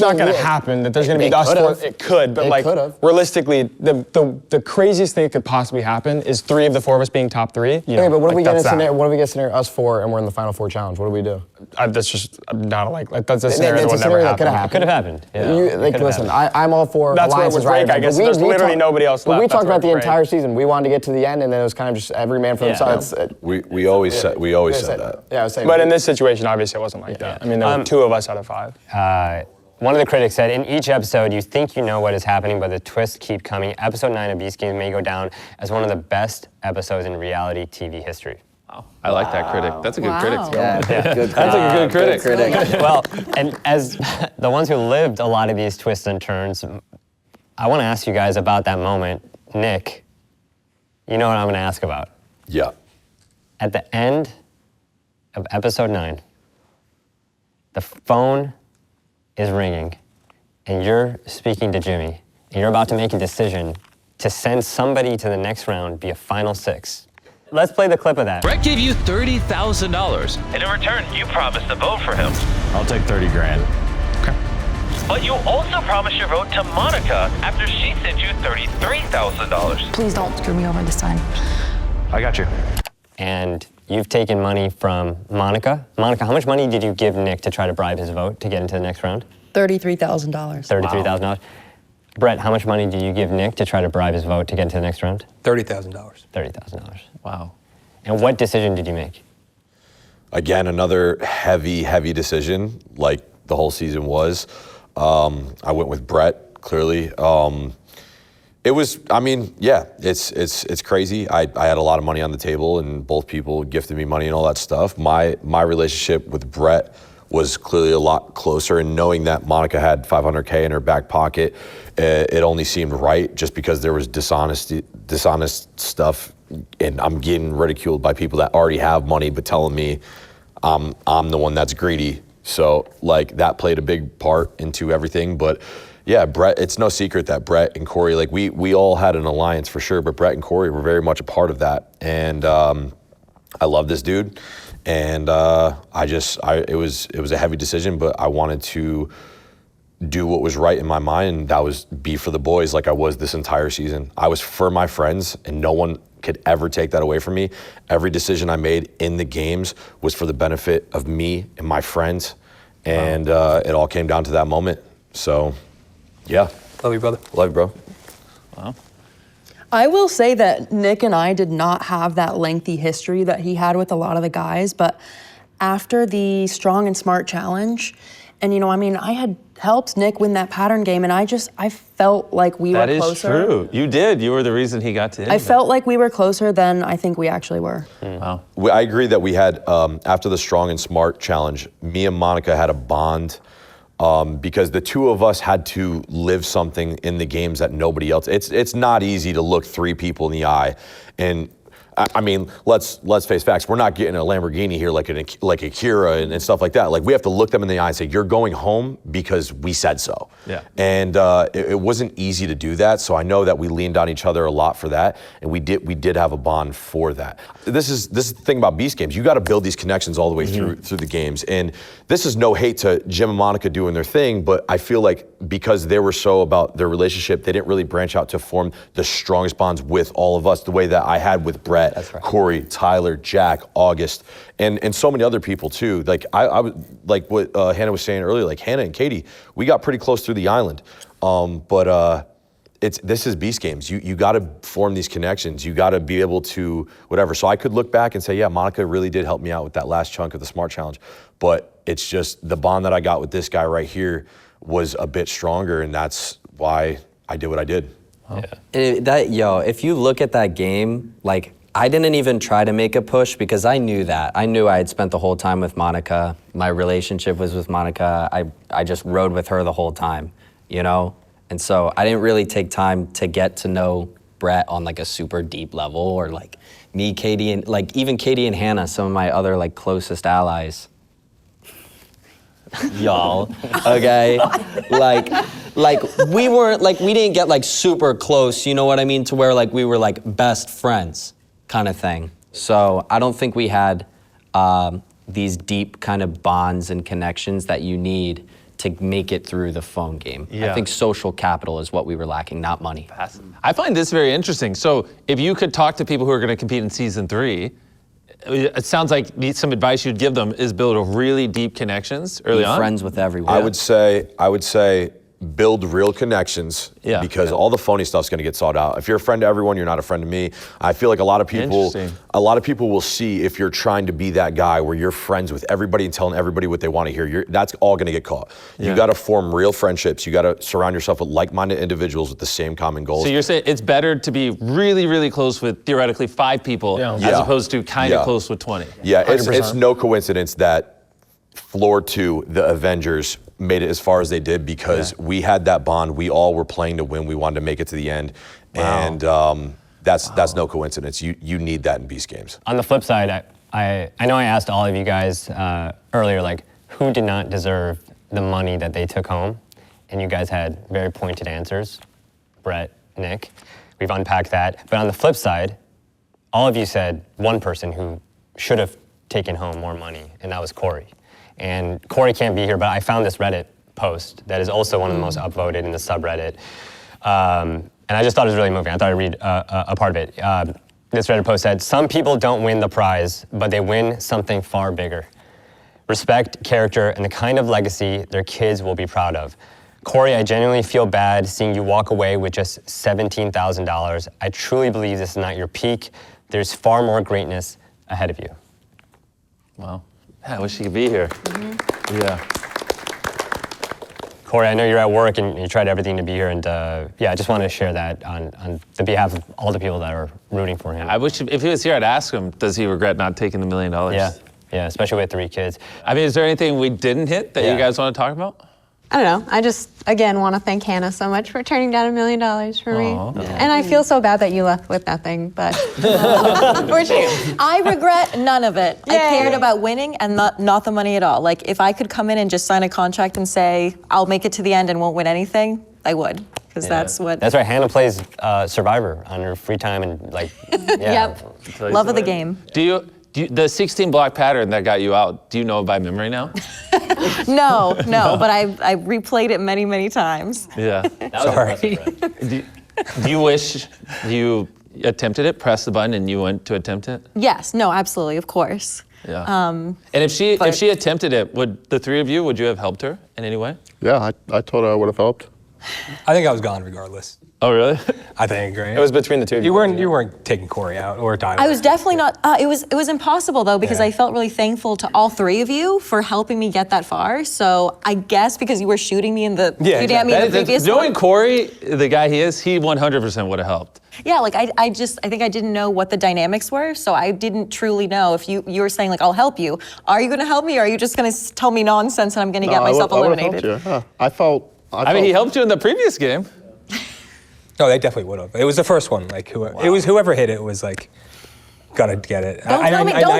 S5: not going to happen. That there's going to be us four. It could, but like realistically, the craziest thing that could possibly happen is three of the four of us being top three.
S2: Okay, but what if we get in a scenario? What if we get a scenario us four and we're in the final four challenge? What do we do?
S5: That's just not like that's a scenario that would never happen.
S3: It could have happened. Yeah.
S2: Listen, I'm all for
S5: that's where it was break. I guess there's literally nobody else left.
S2: But we talked about the entire season. We wanted to get to the end, and then it was kind of just every man for themselves.
S8: We always said that.
S2: Yeah, I was saying.
S5: But in this situation, obviously, it wasn't like that. I mean, there were two of us out of five.
S3: One of the critics said, in each episode, you think you know what is happening, but the twists keep coming. Episode 9 of Beast Game may go down as one of the best episodes in reality TV history.
S1: Wow. I like that critic. That's a good critic.
S6: Yeah, good
S1: That's a good critic.
S3: Well, and as the ones who lived a lot of these twists and turns, I want to ask you guys about that moment. Nick, you know what I'm going to ask about.
S8: Yeah.
S3: At the end of episode 9, the phone is ringing, and you're speaking to Jimmy, and you're about to make a decision to send somebody to the next round via final 6. Let's play the clip of that.
S12: Brett gave you $30,000, and in return, you promised to vote for him.
S16: I'll take 30 grand.
S12: But you also promised your vote to Monika after she sent you $33,000.
S17: Please don't screw me over this time.
S16: I got you.
S3: And you've taken money from Monika. Monika, how much money did you give Nick to try to bribe his vote to get into the next round?
S7: $33,000.
S3: $33,000. Brett, how much money did you give Nick to try to bribe his vote to get into the next round?
S11: $30,000.
S3: $30,000.
S1: Wow.
S3: And what decision did you make?
S8: again, another heavy decision, like the whole season was. I went with Brett, clearly. It was, I mean, yeah, it's crazy. I had a lot of money on the table, and both people gifted me money and all that stuff. My relationship with Brett was clearly a lot closer, and knowing that Monika had $500K in her back pocket, it only seemed right, just because there was dishonest stuff, and I'm getting ridiculed by people that already have money but telling me I'm the one that's greedy. So like that played a big part into everything. But yeah, Brett, it's no secret that Brett and Corey, like we all had an alliance for sure, but Brett and Corey were very much a part of that. And I love this dude. And it was a heavy decision, but I wanted to do what was right in my mind, and that was be for the boys like I was this entire season. I was for my friends, and no one could ever take that away from me. Every decision I made in the games was for the benefit of me and my friends, and it all came down to that moment. So, yeah.
S11: Love you, brother.
S8: Love you, bro.
S1: Wow.
S7: I will say that Nick and I did not have that lengthy history that he had with a lot of the guys, but after the Strong and Smart Challenge, and I had helped Nick win that pattern game, and I felt like we were closer.
S1: That is true. You did. You were the reason he got to.
S7: I felt like we were closer than I think we actually were.
S1: Wow.
S8: I agree that we had, after the Strong and Smart Challenge, me and Monika had a bond, because the two of us had to live something in the games that nobody else. It's not easy to look three people in the eye, and I mean, let's face facts. We're not getting a Lamborghini here like a Kira and stuff like that. Like, we have to look them in the eye and say, "You're going home because we said so."
S1: Yeah.
S8: And it wasn't easy to do that. So I know that we leaned on each other a lot for that, and we did have a bond for that. This is the thing about Beast Games. You got to build these connections all the way through the games. And this is no hate to Jim and Monika doing their thing, but I feel like because they were so about their relationship, they didn't really branch out to form the strongest bonds with all of us the way that I had with Brett, Corey, Tyler, Jack, August, and so many other people too. Like I was like what Hannah was saying earlier. Like Hannah and Katie, we got pretty close through the island. This is Beast Games. You got to form these connections. You got to be able to whatever. So I could look back and say, yeah, Monika really did help me out with that last chunk of the Smart Challenge. But it's just the bond that I got with this guy right here was a bit stronger, and that's why I did what I did.
S6: Yeah. If you look at that game, like, I didn't even try to make a push because I knew that. I knew I had spent the whole time with Monika. My relationship was with Monika. I just rode with her the whole time, And so I didn't really take time to get to know Brett on like a super deep level, or like me, Katie, and like even Katie and Hannah, some of my other like closest allies. Y'all, okay? like we weren't, like, we didn't get like super close, you know what I mean? To where like we were like best friends kind of thing. So I don't think we had these deep kind of bonds and connections that you need to make it through the phone game.
S1: Yeah.
S6: I think social capital is what we were lacking, not money.
S1: I find this very interesting. So if you could talk to people who are going to compete in season 3, it sounds like some advice you'd give them is build really deep connections early on.
S6: Be friends with everyone.
S8: I would say build real connections, because all the phony stuff's going to get sought out. If you're a friend to everyone, you're not a friend to me. I feel like a lot of people will see if you're trying to be that guy where you're friends with everybody and telling everybody what they want to hear. That's all going to get caught. You got to form real friendships. You got to surround yourself with like-minded individuals with the same common goals.
S1: So you're saying it's better to be really, really close with theoretically 5 people as opposed to kind of close with 20.
S8: Yeah, it's no coincidence that Floor 2, the Avengers, made it as far as they did because we had that bond. We all were playing to win. We wanted to make it to the end. And that's no coincidence. You need that in Beast Games.
S3: On the flip side, I know I asked all of you guys earlier, like, who did not deserve the money that they took home? And you guys had very pointed answers. Brett, Nick, we've unpacked that. But on the flip side, all of you said one person who should have taken home more money, and that was Corey. And Corey can't be here, but I found this Reddit post that is also one of the most upvoted in the subreddit. And I just thought it was really moving. I thought I'd read a part of it. This Reddit post said, "Some people don't win the prize, but they win something far bigger. Respect, character, and the kind of legacy their kids will be proud of. Corey, I genuinely feel bad seeing you walk away with just $17,000. I truly believe this is not your peak. There's far more greatness ahead of you."
S1: Wow. I wish he could be here. Yeah.
S3: Corey, I know you're at work and you tried everything to be here, and I just wanted to share that on the behalf of all the people that are rooting for him.
S1: I wish if he was here, I'd ask him, does he regret not taking the $1 million?
S3: Yeah, especially with 3 kids.
S1: I mean, is there anything we didn't hit that you guys want to talk about?
S9: I don't know. I just, again, want to thank Hannah so much for turning down $1 million for me. And I feel so bad that you left with nothing, but.
S14: I regret none of it. I cared about winning and not the money at all. Like, if I could come in and just sign a contract and say, I'll make it to the end and won't win anything, I would. Because that's what.
S3: That's right. Hannah plays Survivor on her free time and
S14: Yep. Love of the game.
S1: Do you, the 16 block pattern that got you out, do you know it by memory now?
S14: No, but I replayed it many, many times.
S1: Yeah.
S3: Sorry.
S1: Do you wish you attempted it, pressed the button, and you went to attempt it?
S14: Yes, no, absolutely, of course.
S1: Yeah. And if she attempted it, would the 3 of you, would you have helped her in any way?
S10: Yeah, I told her I would have helped.
S11: I think I was gone regardless.
S1: Oh, really?
S11: I think, right?
S5: It was between the two of you.
S11: You weren't taking Corey out or Tyler.
S14: I was definitely not. It was impossible though, because I felt really thankful to all 3 of you for helping me get that far. So I guess because you were shooting me in the shooting at me in the previous
S1: knowing
S14: one.
S1: Corey, the guy he is, he 100% would have helped.
S14: Yeah, like I think I didn't know what the dynamics were, so I didn't truly know if you were saying like I'll help you. Are you going to help me, or are you just going to tell me nonsense and I'm going to get myself eliminated?
S10: I would have helped you. I felt.
S1: I mean, he helped you in the previous game.
S11: No, they definitely would have. It was the first one. Like it was whoever hit it was like, gotta get it.
S14: Don't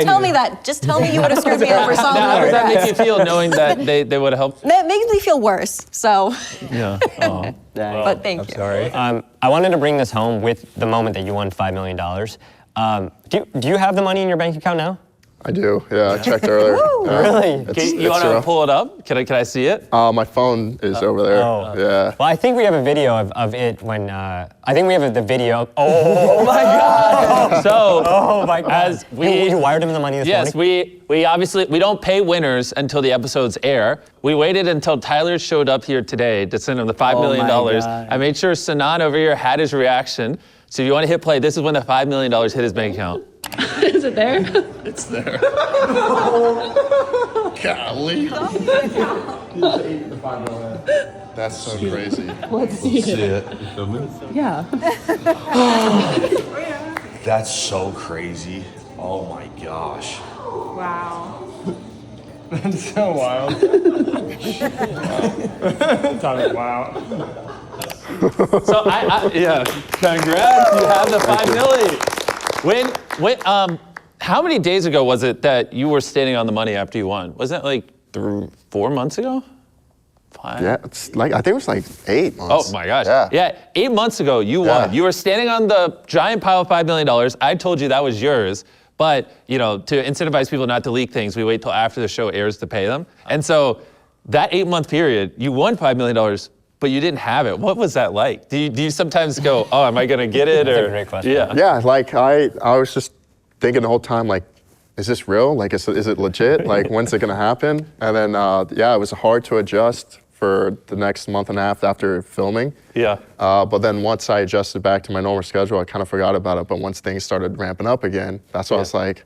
S14: tell me that. Just tell me you would have screwed me over.
S1: How does that make you feel knowing that they would have helped?
S14: That makes me feel worse. So.
S1: Yeah. Oh.
S14: But thank you.
S3: Sorry. I wanted to bring this home with the moment that you won $5 million. Do you have the money in your bank account now?
S10: I do. Yeah, I checked earlier.
S3: Really?
S1: You want to pull it up? Can I see it?
S10: My phone is over there. Yeah.
S3: Well, I think we have a video of it when. I think we have the video. Oh my God!
S1: So,
S3: oh my God!
S1: As
S3: you wired him the money this morning?
S1: Yes, we obviously we don't pay winners until the episodes air. We waited until Tyler showed up here today to send him the $5 million. I made sure Sanan over here had his reaction. So if you want to hit play, this is when the $5 million hit his bank account.
S15: Is it there?
S10: It's there. Golly. That's so crazy.
S15: Let's see it. Yeah.
S8: That's so crazy. Oh my gosh.
S15: Wow.
S5: That's so wild. Wow.
S1: So yeah, congrats, you have the $5 million. When, how many days ago was it that you were standing on the money after you won? Was that like 4 months ago? 5?
S10: Yeah, it's like, I think it was like 8 months.
S1: Oh my gosh. Yeah, 8 months ago you won. You were standing on the giant pile of $5 million. I told you that was yours. But, you know, to incentivize people not to leak things, we wait till after the show airs to pay them. And so that 8-month period, you won $5 million, but you didn't have it. What was that like? Do you sometimes go, oh, am I gonna get it?
S3: That's a great question.
S10: Yeah, like I was just thinking the whole time, like, is this real? Like, is it legit? Like, when's it gonna happen? And then, it was hard to adjust for the next month and a half after filming.
S1: Yeah.
S10: But then once I adjusted back to my normal schedule, I kind of forgot about it. But once things started ramping up again, that's when I was like,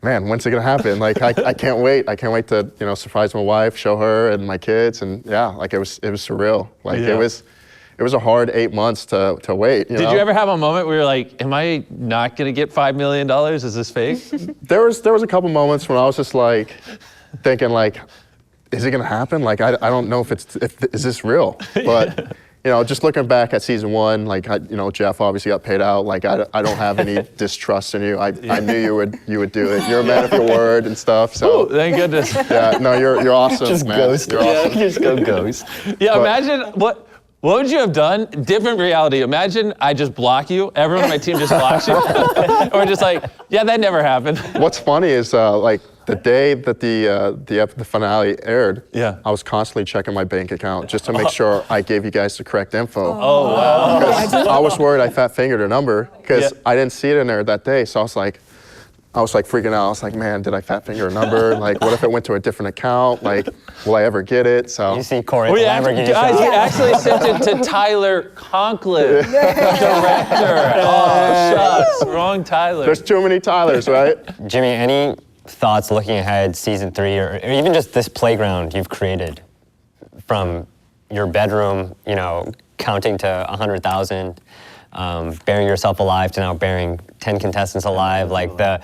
S10: man, when's it gonna happen? Like, I can't wait. I can't wait to, surprise my wife, show her and my kids. And like, it was surreal. Like, it was a hard 8 months to wait.
S1: Did you ever have a moment where you're like, am I not gonna get $5 million? Is this fake?
S10: There was a couple moments when I was just like, thinking like, is it gonna happen? Like, I don't know if is this real? But, just looking back at season 1, like, Jeff obviously got paid out. Like, I don't have any distrust in you. I knew you would do it. You're a man of your word and stuff. So
S1: ooh, thank goodness.
S10: Yeah, no, you're awesome,
S6: just
S10: man.
S6: Ghost.
S10: You're awesome.
S6: Just go ghost.
S1: Yeah, imagine what would you have done? Different reality. Imagine I just block you. Everyone on my team just blocks you. Or just like, yeah, that never happened.
S10: What's funny is like the day that the finale aired, I was constantly checking my bank account just to make sure I gave you guys the correct info.
S1: Oh, wow.
S10: Because I was worried I fat fingered a number because I didn't see it in there that day. So I was like freaking out. I was like, man, did I fat finger a number? Like, what if it went to a different account? Like, will I ever get it? So
S3: you see Corey at the Lamborghini
S1: guys, he actually sent it to Tyler Conklin, director. Oh, shucks, wrong Tyler.
S10: There's too many Tylers, right?
S3: Jimmy, any thoughts looking ahead, season 3, or even just this playground you've created from your bedroom, you know, counting to 100,000, burying yourself alive to now burying 10 contestants alive, like the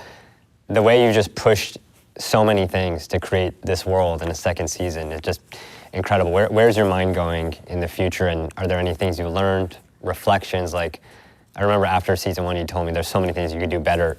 S3: way you just pushed so many things to create this world in a second season is just incredible. Where's your mind going in the future, and are there any things you learned, reflections? Like, I remember after season 1, you told me there's so many things you could do better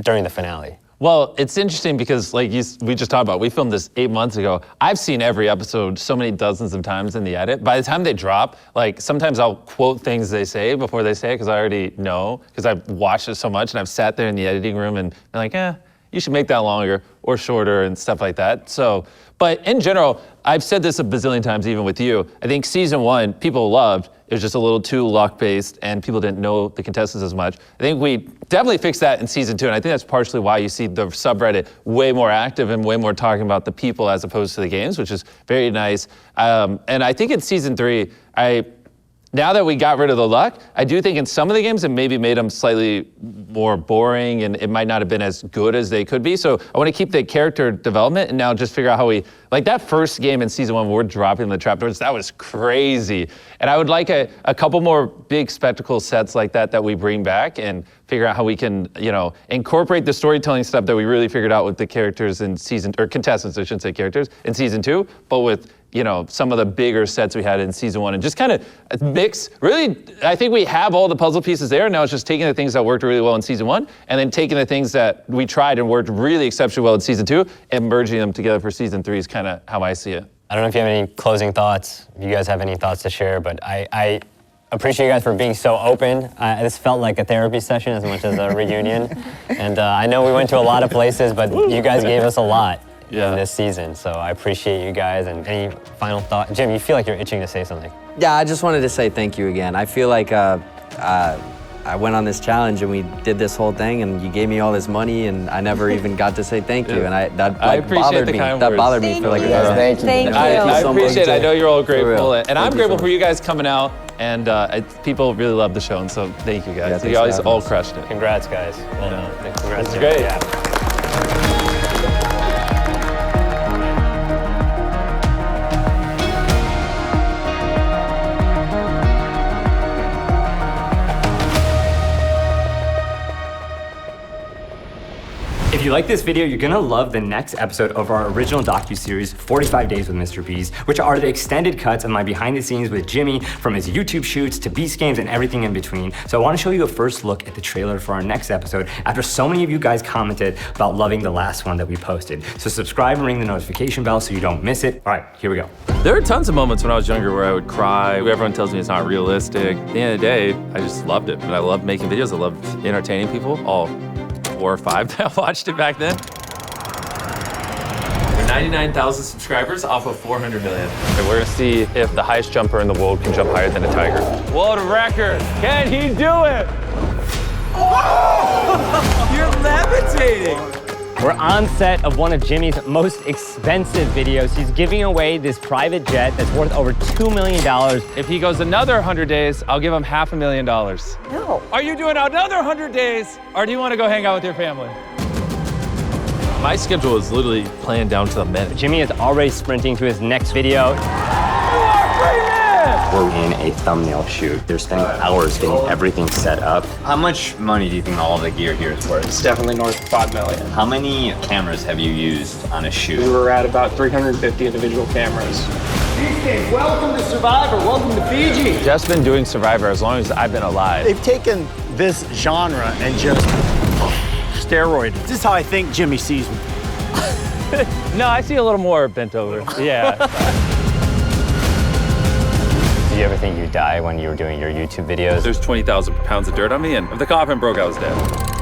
S3: during the finale.
S1: Well, it's interesting because like we just talked about, we filmed this 8 months ago. I've seen every episode so many dozens of times in the edit. By the time they drop, like sometimes I'll quote things they say before they say it because I already know, because I've watched it so much and I've sat there in the editing room and been like, you should make that longer or shorter and stuff like that. So, but in general, I've said this a bazillion times even with you. I think season 1, people loved. It was just a little too luck-based and people didn't know the contestants as much. I think we definitely fixed that in season 2, and I think that's partially why you see the subreddit way more active and way more talking about the people as opposed to the games, which is very nice. And I think in season 3, now that we got rid of the luck, I do think in some of the games it maybe made them slightly more boring and it might not have been as good as they could be. So I want to keep the character development and now just figure out how we, like that first game in season 1 where we're dropping the trapdoors, that was crazy. And I would like a couple more big spectacle sets like that we bring back and figure out how we can, you know, incorporate the storytelling stuff that we really figured out with the characters in or contestants, I shouldn't say characters, in season 2, but with, you know, some of the bigger sets we had in season 1 and just kind of mix, really, I think we have all the puzzle pieces there. Now it's just taking the things that worked really well in season 1 and then taking the things that we tried and worked really exceptionally well in season 2 and merging them together for season 3 is kind of how I see it.
S3: I don't know if you have any closing thoughts, if you guys have any thoughts to share, but I appreciate you guys for being so open. This felt like a therapy session as much as a reunion. And I know we went to a lot of places, but you guys gave us a lot in this season. So I appreciate you guys. And any final thought? Jim, you feel like you're itching to say something.
S6: Yeah, I just wanted to say thank you again. I feel like I went on this challenge and we did this whole thing and you gave me all this money and I never even got to say thank you. And that bothered me. That bothered me for like a girl.
S2: Thank you.
S1: I appreciate it. I know you're all grateful. And I'm grateful for you guys coming out. And people really love the show. And so thank you guys. You guys all crushed it.
S3: Congrats, guys. Well done. Congrats.
S1: It's great.
S19: If you like this video, you're gonna love the next episode of our original docuseries, 45 Days with MrBeast, which are the extended cuts of my behind the scenes with Jimmy, from his YouTube shoots to Beast games and everything in between. So I wanna show you a first look at the trailer for our next episode after so many of you guys commented about loving the last one that we posted. So subscribe and ring the notification bell so you don't miss it. All right, here we go.
S12: There are tons of moments when I was younger where I would cry. Everyone tells me it's not realistic. At the end of the day, I just loved it. But I loved making videos. I loved entertaining people. All 4 or 5 that watched it back then. We're 99,000 subscribers off of 400 million.
S1: And we're gonna see if the highest jumper in the world can jump higher than a tiger.
S20: World record. Can he do it?
S19: You're levitating! We're on set of one of Jimmy's most expensive videos. He's giving away this private jet that's worth over $2 million.
S20: If he goes another 100 days, I'll give him $500,000.
S14: No.
S20: Are you doing another 100 days, or do you want to go hang out with your family?
S12: My schedule is literally planned down to the minute.
S19: Jimmy is already sprinting to his next video.
S22: We're in a thumbnail shoot. They're spending hours getting everything set up. How much money do you think all the gear here is worth?
S23: It's definitely north of $5 million.
S22: How many cameras have you used on a shoot?
S23: We were at about 350 individual cameras.
S24: Welcome to Survivor, welcome to Fiji.
S1: Jeff's been doing Survivor as long as I've been alive.
S24: They've taken this genre and just steroided. This is how I think Jimmy sees me.
S1: No, I see a little more bent over. Yeah.
S3: Did you ever think you'd die when you were doing your YouTube videos?
S12: There's 20,000 pounds of dirt on me, and if the coffin broke, I was dead.